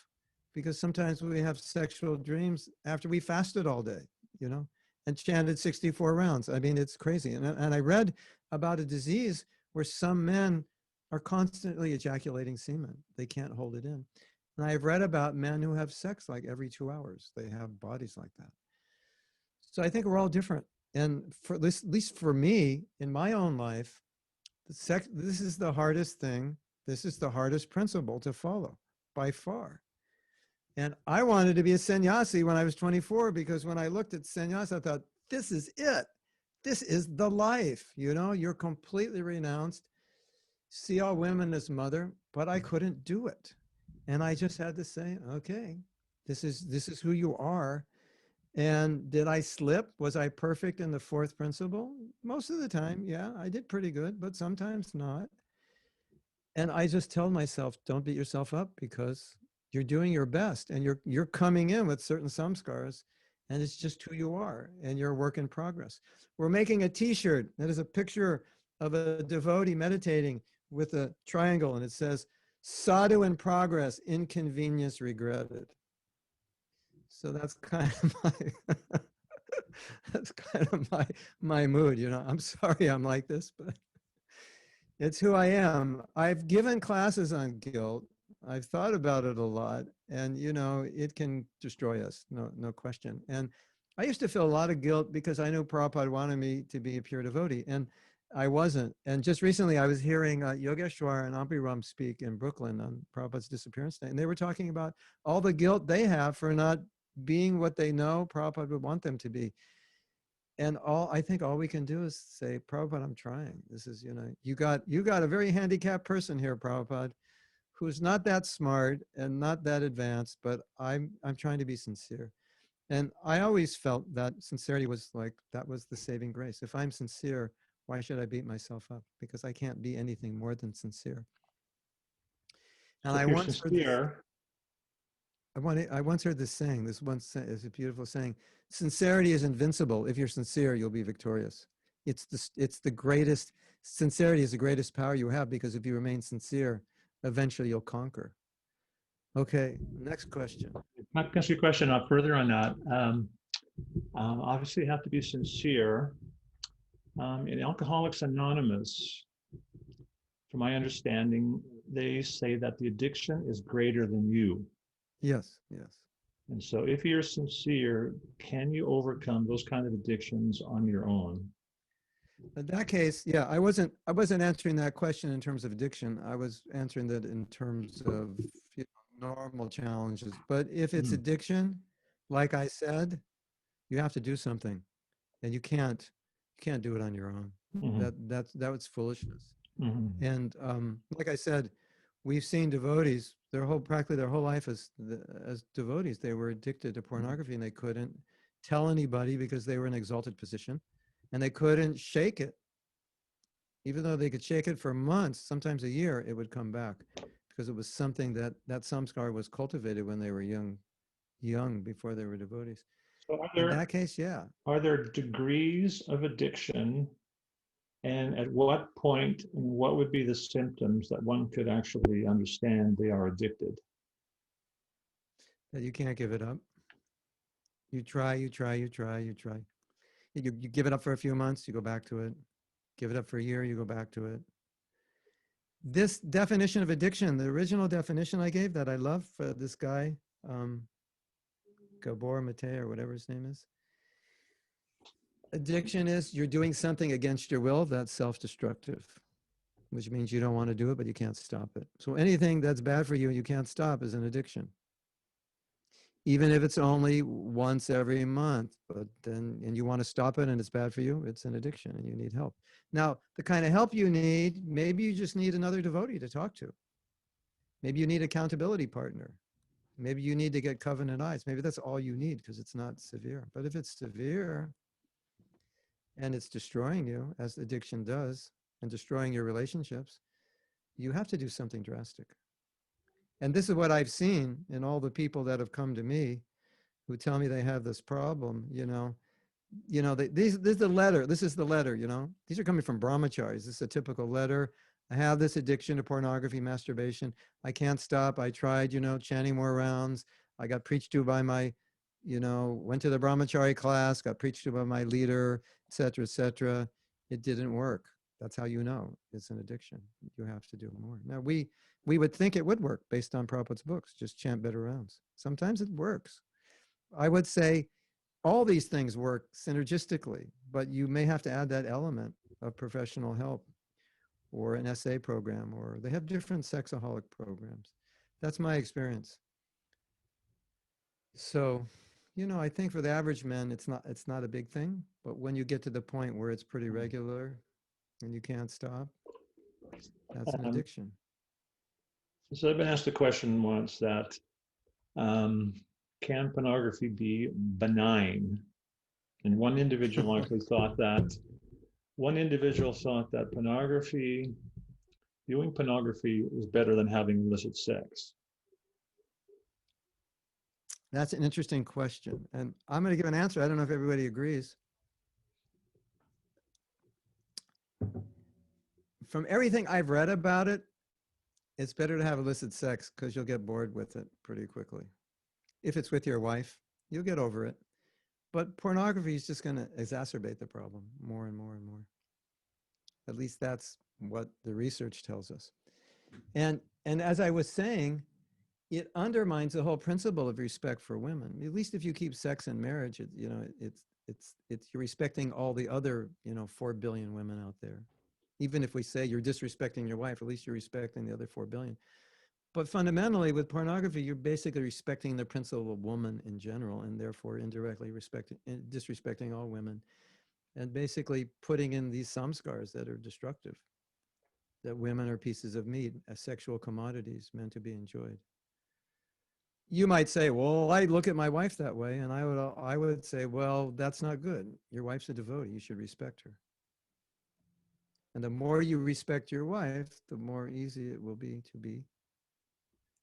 because sometimes we have sexual dreams after we fasted all day, you know, and chanted 64 rounds. I mean, it's crazy. And I read about a disease where some men are constantly ejaculating semen. They can't hold it in. And I've read about men who have sex like every 2 hours. They have bodies like that. So I think we're all different. And for at least for me, in my own life, this is the hardest thing. This is the hardest principle to follow by far. And I wanted to be a sannyasi when I was 24, because when I looked at sannyas, I thought, this is it. This is the life. You know, you're completely renounced. See all women as mother, but I couldn't do it. And I just had to say, okay, this is who you are. And did I slip? Was I perfect in the fourth principle? Most of the time, yeah, I did pretty good, but sometimes not. And I just tell myself, don't beat yourself up, because you're doing your best, and you're coming in with certain samskars, and it's just who you are, and you're a work in progress. We're making a t-shirt that is a picture of a devotee meditating with a triangle, and it says, sadhu in progress, inconvenience regretted. So that's kind of my that's kind of my mood, you know. I'm sorry I'm like this, but it's who I am. I've given classes on guilt. I've thought about it a lot, and you know, it can destroy us, no question. And I used to feel a lot of guilt because I knew Prabhupada wanted me to be a pure devotee, and I wasn't. And just recently, I was hearing Yogeshwar and Ampiram speak in Brooklyn on Prabhupada's disappearance day, and they were talking about all the guilt they have for not being what they know Prabhupada would want them to be. And I think all we can do is say, Prabhupada, I'm trying. This is, you know, you got a very handicapped person here, Prabhupada, who's not that smart and not that advanced, but I'm trying to be sincere. And I always felt that sincerity was like, that was the saving grace. If I'm sincere, why should I beat myself up? Because I can't be anything more than sincere. And So if I you're once heard this, sincere, I once heard this saying, this one is a beautiful saying, sincerity is invincible. If you're sincere, you'll be victorious. It's the greatest, sincerity is the greatest power you have, because if you remain sincere, eventually you'll conquer. Okay, next question. I can ask you a question further on that. Obviously, you have to be sincere. In Alcoholics Anonymous, from my understanding, they say that the addiction is greater than you. Yes, yes. And so if you're sincere, can you overcome those kind of addictions on your own? In that case, yeah, I wasn't answering that question in terms of addiction. I was answering that in terms of, you know, normal challenges. But if it's addiction, like I said, you have to do something, and you can't do it on your own. That was foolishness. And like I said, we've seen devotees practically their whole life as devotees. They were addicted to pornography, and they couldn't tell anybody because they were in an exalted position, and they couldn't shake it. Even though they could shake it for months, sometimes a year, it would come back, because it was something that samskar was cultivated when they were young before they were devotees. So In that case, yeah. are there degrees of addiction, and at what point and what would be the symptoms that one could actually understand they are addicted? That you can't give it up. You try. You give it up for a few months, you go back to it. Give it up for a year, you go back to it. This definition of addiction, the original definition I gave that I love for this guy, Gabor Mate, or whatever his name is. Addiction is you're doing something against your will that's self-destructive, which means you don't want to do it, but you can't stop it. So anything that's bad for you and you can't stop is an addiction. Even if it's only once every month, but then, and you want to stop it and it's bad for you, it's an addiction and you need help. Now, the kind of help you need, maybe you just need another devotee to talk to. Maybe you need an accountability partner. Maybe you need to get covenant eyes. Maybe that's all you need, because it's not severe. But if it's severe and it's destroying you, as addiction does, and destroying your relationships, you have to do something drastic. And this is what I've seen in all the people that have come to me who tell me they have this problem, this is the letter, these are coming from brahmacharis. This is a typical letter. I have this addiction to pornography, masturbation. I can't stop. I tried, chanting more rounds. I got preached to by my, went to the brahmachari class, got preached to by my leader, et cetera. It didn't work. That's how you know it's an addiction. You have to do more. Now, we would think it would work based on Prabhupada's books, just chant better rounds. Sometimes it works. I would say all these things work synergistically, but you may have to add that element of professional help or an SA program, or they have different sexaholic programs. That's my experience. So, I think for the average man, it's not a big thing, but when you get to the point where it's pretty regular and you can't stop, that's an addiction. So I've been asked a question once that, can pornography be benign? And one individual thought that pornography viewing pornography is better than having illicit sex? That's an interesting question. And I'm going to give an answer. I don't know if everybody agrees. From everything I've read about it, it's better to have illicit sex because you'll get bored with it pretty quickly. If it's with your wife, you'll get over it. But pornography is just going to exacerbate the problem more and more and more. At least that's what the research tells us. And as I was saying, it undermines the whole principle of respect for women. At least if you keep sex in marriage, it's you're respecting all the other 4 billion women out there. Even if we say you're disrespecting your wife, at least you're respecting the other 4 billion. But fundamentally, with pornography, you're basically respecting the principle of woman in general, and therefore indirectly disrespecting all women, and basically putting in these samskars that are destructive, that women are pieces of meat, as sexual commodities meant to be enjoyed. You might say, well, I look at my wife that way, and I would say, well, that's not good. Your wife's a devotee. You should respect her. And the more you respect your wife, the more easy it will be to be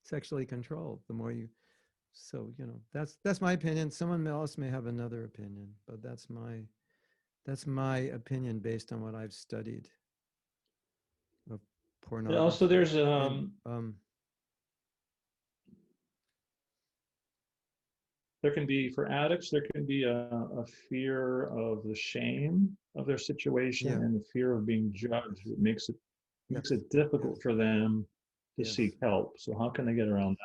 sexually controlled. The more you, so that's my opinion. Someone else may have another opinion, but that's my opinion based on what I've studied of pornography. Also, there's there can be, for addicts, there can be a fear of the shame of their situation and the fear of being judged. It makes it difficult for them to seek help. So how can they get around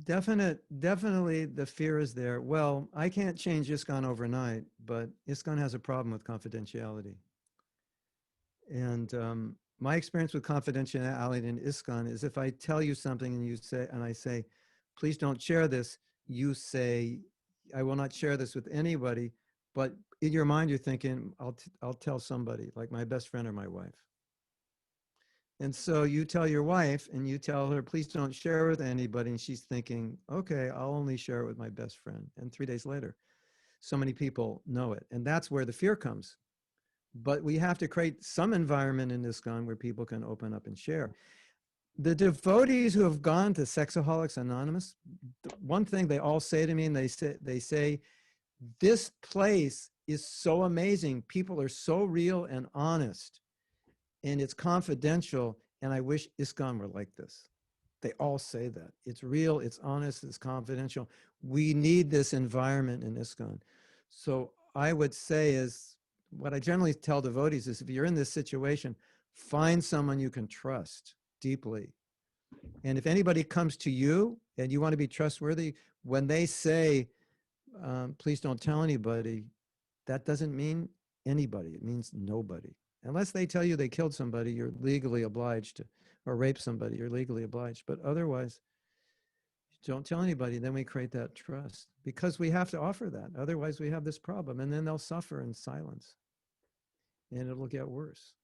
that? Definitely the fear is there. Well, I can't change ISKCON overnight, but ISKCON has a problem with confidentiality. And my experience with confidentiality in ISKCON is if I tell you something and I say, please don't share this, you say, I will not share this with anybody, but in your mind you're thinking, I'll tell somebody, like my best friend or my wife. And so you tell your wife and you tell her, please don't share with anybody. And she's thinking, okay, I'll only share it with my best friend. And 3 days later, so many people know it. And that's where the fear comes. But we have to create some environment in ISKCON where people can open up and share. The devotees who have gone to Sexaholics Anonymous, one thing they all say to me, and they say, this place is so amazing. People are so real and honest, and it's confidential, and I wish ISKCON were like this. They all say that. It's real, it's honest, it's confidential. We need this environment in ISKCON. So I would say is, what I generally tell devotees is if you're in this situation, find someone you can trust deeply. And if anybody comes to you and you want to be trustworthy, when they say, please don't tell anybody, that doesn't mean anybody. It means nobody. Unless they tell you they killed somebody, you're legally obliged to, or raped somebody, you're legally obliged. But otherwise, don't tell anybody. Then we create that trust because we have to offer that. Otherwise, we have this problem, and then they'll suffer in silence, and it'll get worse.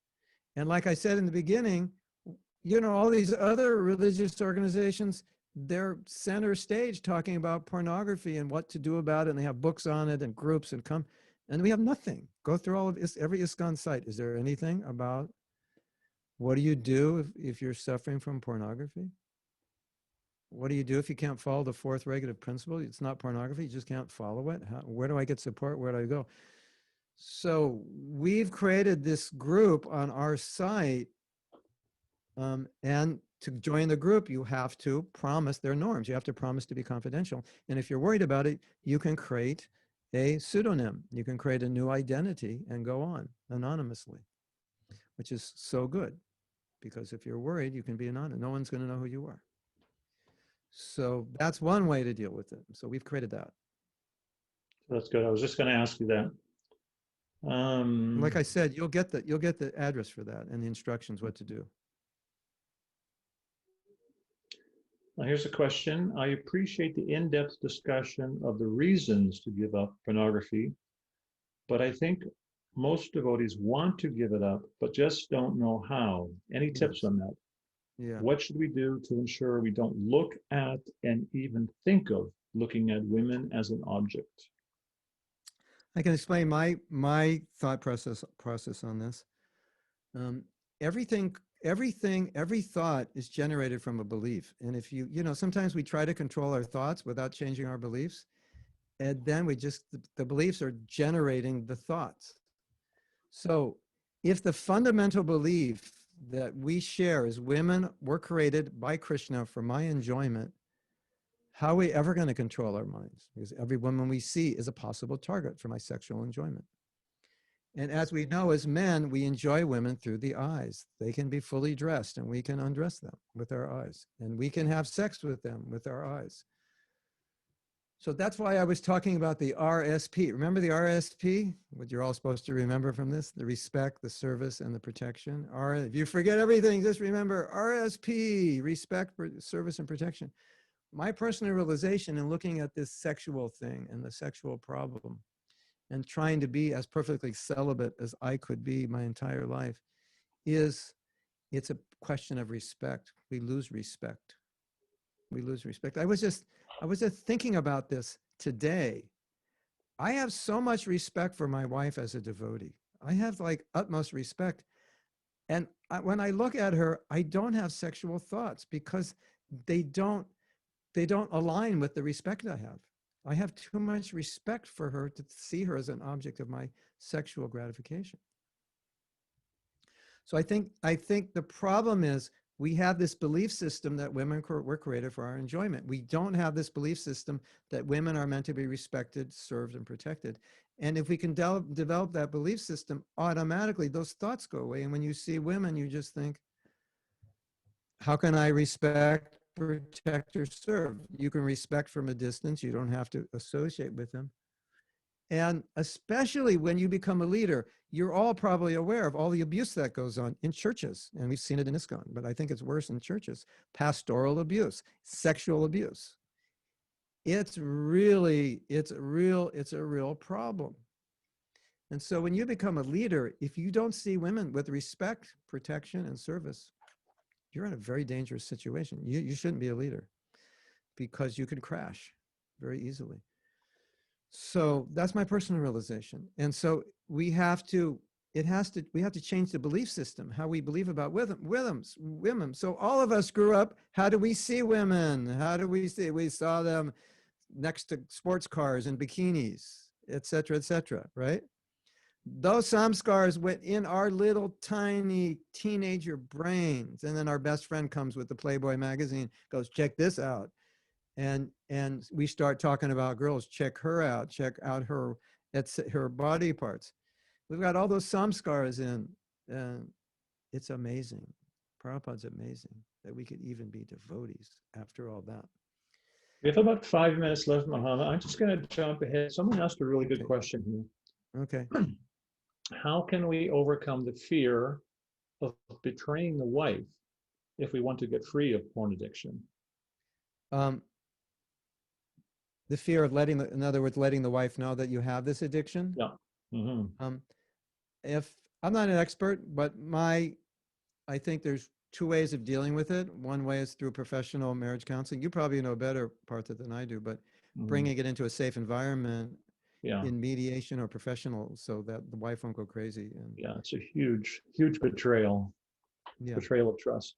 And like I said in the beginning, all these other religious organizations, they're center stage talking about pornography and what to do about it, and they have books on it and groups and we have nothing. Go through all of every ISKCON site. Is there anything about what do you do if you're suffering from pornography? What do you do if you can't follow the fourth regulative principle? It's not pornography. You just can't follow it. Where do I get support? Where do I go? So we've created this group on our site, and to join the group, you have to promise their norms. You have to promise to be confidential. And if you're worried about it, you can create a pseudonym. You can create a new identity and go on anonymously, which is so good because if you're worried, you can be anonymous. No one's going to know who you are. So that's one way to deal with it. So we've created that. That's good. I was just going to ask you that. Like I said, you'll get the address for that and the instructions what to do. Now here's a question. I appreciate the in-depth discussion of the reasons to give up pornography, but I think most devotees want to give it up, but just don't know how. Any tips on that? Yeah. What should we do to ensure we don't look at and even think of looking at women as an object? I can explain my thought process on this. Every thought is generated from a belief. And if sometimes we try to control our thoughts without changing our beliefs, and then the beliefs are generating the thoughts. So if the fundamental belief that we share is women were created by Krishna for my enjoyment, how are we ever going to control our minds? Because every woman we see is a possible target for my sexual enjoyment. And as we know, as men, we enjoy women through the eyes. They can be fully dressed and we can undress them with our eyes. And we can have sex with them with our eyes. So that's why I was talking about the RSP. Remember the RSP? What you're all supposed to remember from this? The respect, the service, and the protection. If you forget everything, just remember RSP, respect, service, and protection. My personal realization in looking at this sexual thing and the sexual problem and trying to be as perfectly celibate as I could be my entire life is it's a question of respect. We lose respect. We lose respect. I was just thinking about this today. I have so much respect for my wife as a devotee. I have like utmost respect. And when I look at her, I don't have sexual thoughts because they don't align with the respect I have. I have too much respect for her to see her as an object of my sexual gratification. So I think the problem is we have this belief system that women were created for our enjoyment. We don't have this belief system that women are meant to be respected, served, and protected. And if we can develop that belief system, automatically those thoughts go away. And when you see women, you just think, how can I respect, protect, or serve? You can respect from a distance. You don't have to associate with them. And especially when you become a leader, you're all probably aware of all the abuse that goes on in churches. And we've seen it in ISKCON, but I think it's worse in churches. Pastoral abuse, sexual abuse. It's a real problem. And so when you become a leader, if you don't see women with respect, protection, and service, you're in a very dangerous situation. You shouldn't be a leader because you can crash very easily. So that's my personal realization. And so we have to change the belief system, how we believe about women. So all of us grew up, how do we see women? How do we see? We saw them next to sports cars and bikinis, et cetera, right? Those samskars went in our little tiny teenager brains. And then our best friend comes with the Playboy magazine, goes, check this out. And we start talking about girls, check her out, check out her body parts. We've got all those samskars in, and it's amazing. Prabhupada's amazing that we could even be devotees after all that. We have about 5 minutes left, Mahama. I'm just going to jump ahead. Someone asked a really good question here. Okay. How can we overcome the fear of betraying the wife if we want to get free of porn addiction? The fear of in other words, letting the wife know that you have this addiction. Yeah. Mm-hmm. If I'm not an expert, but I think there's two ways of dealing with it. One way is through professional marriage counseling. You probably know better parts than I do, but bringing it into a safe environment in mediation or professional so that the wife won't go crazy. And it's a huge betrayal. Yeah. Betrayal of trust.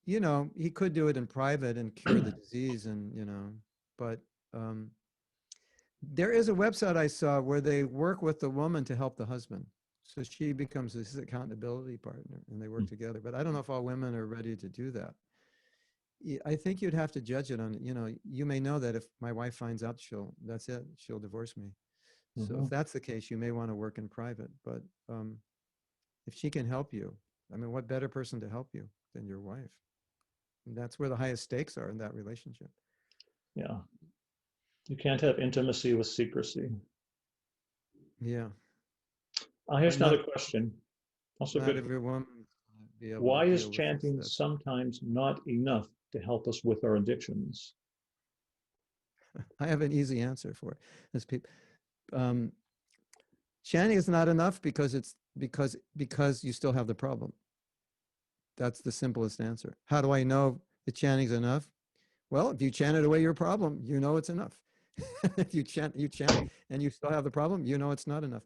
He could do it in private and cure the disease but there is a website I saw where they work with the woman to help the husband. So she becomes his accountability partner and they work together. But I don't know if all women are ready to do that. I think you'd have to judge it on, you may know that if my wife finds out, that's it, she'll divorce me. So if that's the case, you may want to work in private. But if she can help you, I mean, what better person to help you than your wife? And that's where the highest stakes are in that relationship. Yeah. You can't have intimacy with secrecy. Yeah. Here's another question. Also not good. Every woman be able Why to is deal with chanting this. sometimes not enough to help us with our addictions? I have an easy answer for it. As people, chanting is not enough because you still have the problem. That's the simplest answer. How do I know the chanting is enough? Well, if you chanted away your problem, you know it's enough. If you chant, and you still have the problem, you know it's not enough.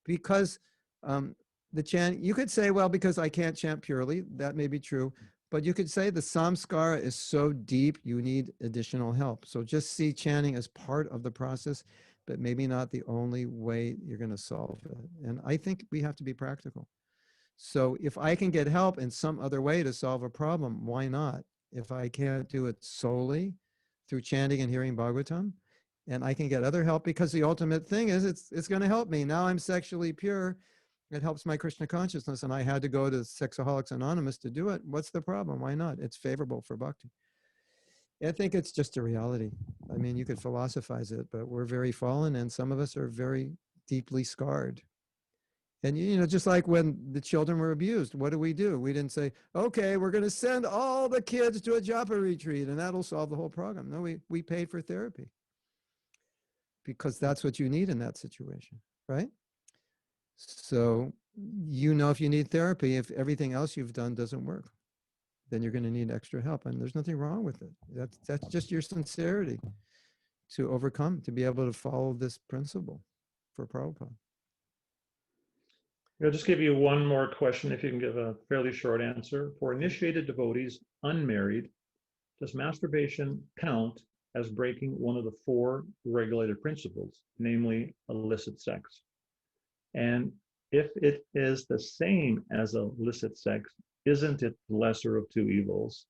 Because the chant, you could say, well, because I can't chant purely, that may be true. But you could say the samskara is so deep, you need additional help. So just see chanting as part of the process, but maybe not the only way you're going to solve it. And I think we have to be practical. So if I can get help in some other way to solve a problem, why not? If I can't do it solely through chanting and hearing Bhagavatam, and I can get other help, because the ultimate thing is it's going to help me. Now I'm sexually pure. It helps my Krishna consciousness, and I had to go to Sexaholics Anonymous to do it. What's the problem? Why not? It's favorable for bhakti. I think it's just a reality. I mean, you could philosophize it, but we're very fallen, and some of us are very deeply scarred. And, you know, just like when the children were abused, what do? We didn't say, okay, we're going to send all the kids to a japa retreat and that'll solve the whole problem. No, we paid for therapy because that's what you need in that situation, right? So, you know, if you need therapy, if everything else you've done doesn't work, then you're going to need extra help. And there's nothing wrong with it. That's just your sincerity to overcome, to be able to follow this principle for Prabhupada. I'll just give you one more question, if you can give a fairly short answer. For initiated devotees, unmarried, does masturbation count as breaking one of the 4 regulated principles, namely illicit sex? And if it is the same as illicit sex, isn't it the lesser of 2 evils?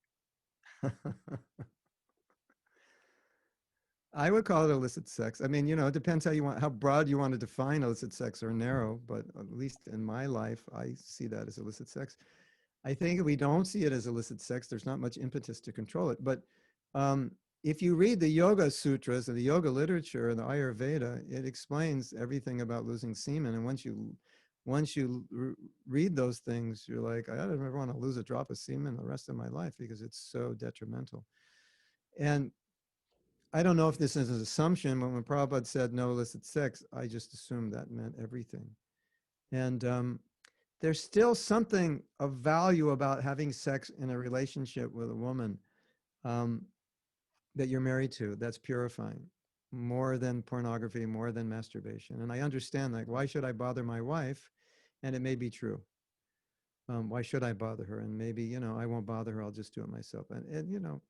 I would call it illicit sex. I mean, you know, it depends how broad you want to define illicit sex or narrow, but at least in my life, I see that as illicit sex. I think if we don't see it as illicit sex, there's not much impetus to control it. But if you read the yoga sutras and the yoga literature and the Ayurveda, it explains everything about losing semen. And once you read those things, you're like, I don't ever want to lose a drop of semen the rest of my life because it's so detrimental. And I don't know if this is an assumption, but when Prabhupada said no illicit sex, I just assumed that meant everything. And there's still something of value about having sex in a relationship with a woman that you're married to, that's purifying, more than pornography, more than masturbation. And I understand, like, why should I bother my wife? And it may be true. Why should I bother her? And maybe, you know, I won't bother her, I'll just do it myself. And you know,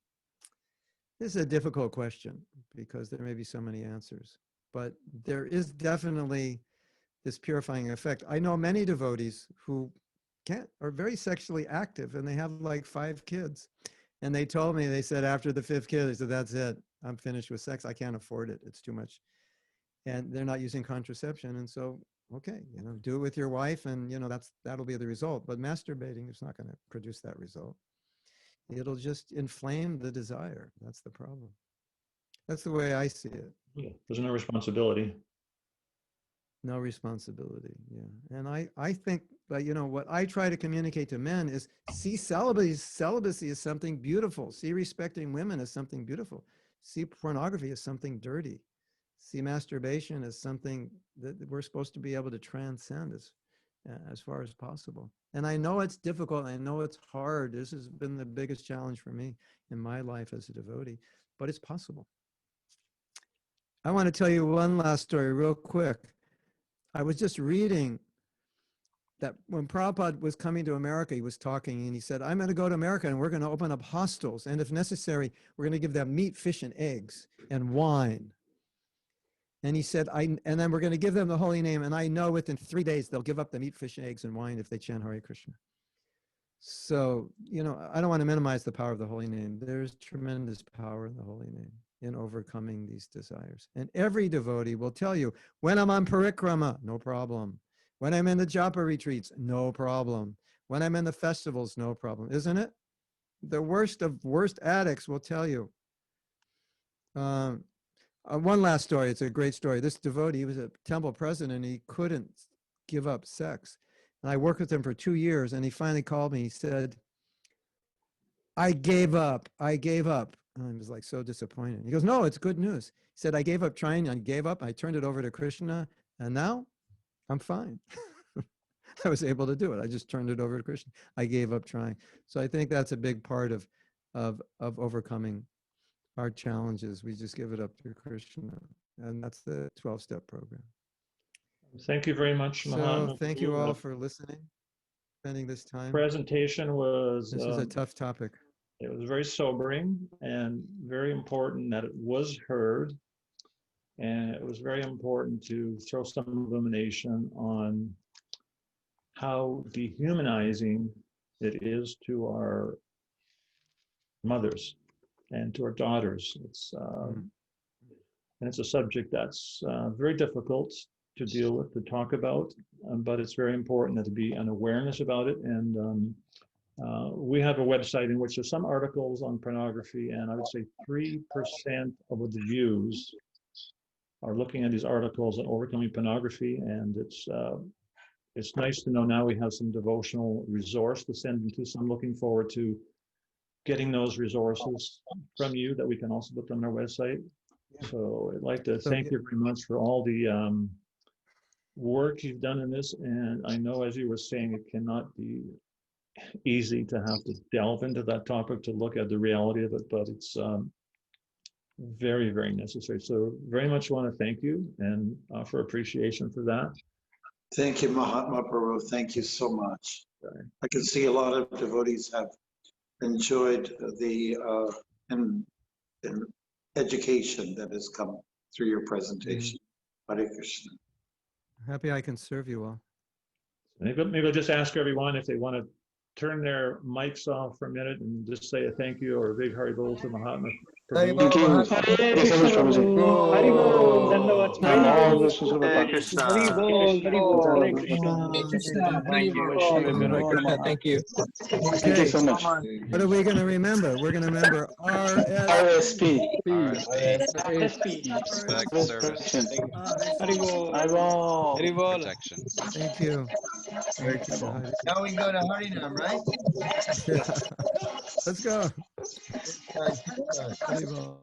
this is a difficult question because there may be so many answers, but there is definitely this purifying effect. I know many devotees who are very sexually active and they have like 5 kids. And they told me, they said after the 5th kid, they said, that's it. I'm finished with sex. I can't afford it. It's too much. And they're not using contraception. And so, okay, you know, do it with your wife and, you know, that'll be the result. But masturbating is not going to produce that result. It'll just inflame the desire. That's the problem. That's the way I see it. Yeah, there's no responsibility. No responsibility, yeah. And I think, but you know, what I try to communicate to men is see celibacy as something beautiful. See respecting women as something beautiful. See pornography as something dirty. See masturbation as something that we're supposed to be able to transcend as far as possible. And I know it's difficult. I know it's hard. This has been the biggest challenge for me in my life as a devotee, but it's possible. I want to tell you one last story real quick. I was just reading that when Prabhupada was coming to America, he was talking and he said, I'm going to go to America and we're going to open up hostels. And if necessary, we're going to give them meat, fish, and eggs and wine. And he said, and then we're going to give them the holy name. And I know within 3 days, they'll give up the meat, fish, and eggs and wine if they chant Hare Krishna. So, you know, I don't want to minimize the power of the holy name. There's tremendous power in the holy name in overcoming these desires. And every devotee will tell you, when I'm on parikrama, no problem. When I'm in the japa retreats, no problem. When I'm in the festivals, no problem. Isn't it? The worst of worst addicts will tell you. One last story. It's a great story. This devotee, he was a temple president and he couldn't give up sex. And I worked with him for 2 years and he finally called me. He said, I gave up. I gave up. And I was like so disappointed. He goes, no, it's good news. He said, I gave up trying. I gave up. I turned it over to Krishna. And now I'm fine. I was able to do it. I just turned it over to Krishna. I gave up trying. So I think that's a big part of overcoming our challenges. We just give it up to Krishna. And that's the 12-step program. Thank you very much, Mahatma. So thank you all for listening, spending this time. Presentation was, This is a tough topic. it was very sobering and very important that it was heard. And it was very important to throw some illumination on how dehumanizing it is to our mothers and to our daughters. And it's a subject that's very difficult to deal with, to talk about, but it's very important that there be an awareness about it. And we have a website in which there's some articles on pornography, and I would say 3% of the views are looking at these articles on overcoming pornography. And it's nice to know now we have some devotional resource to send them to. So I'm looking forward to getting those resources from you that we can also put them on our website. So I'd like to thank you very much for all the work you've done in this. And I know, as you were saying, it cannot be easy to have to delve into that topic to look at the reality of it, but it's very, very necessary. So very much want to thank you and offer appreciation for that. Thank you, Mahatma Prabhu. Thank you so much. I can see a lot of devotees have enjoyed the education that has come through your presentation. Hare Krishna. Happy I can serve you all. Maybe I'll just ask everyone if they want to turn their mics off for a minute and just say a thank you or a big Haribol to Mahatma Prabhu. Thank you so much, Prabhuji. Thank you. Thank you so much. What are we going to remember? We're going to remember RSP. Respect, service, protection. Thank you. Now we go to Harinam, right? Yeah. Let's go. Good. Haribol.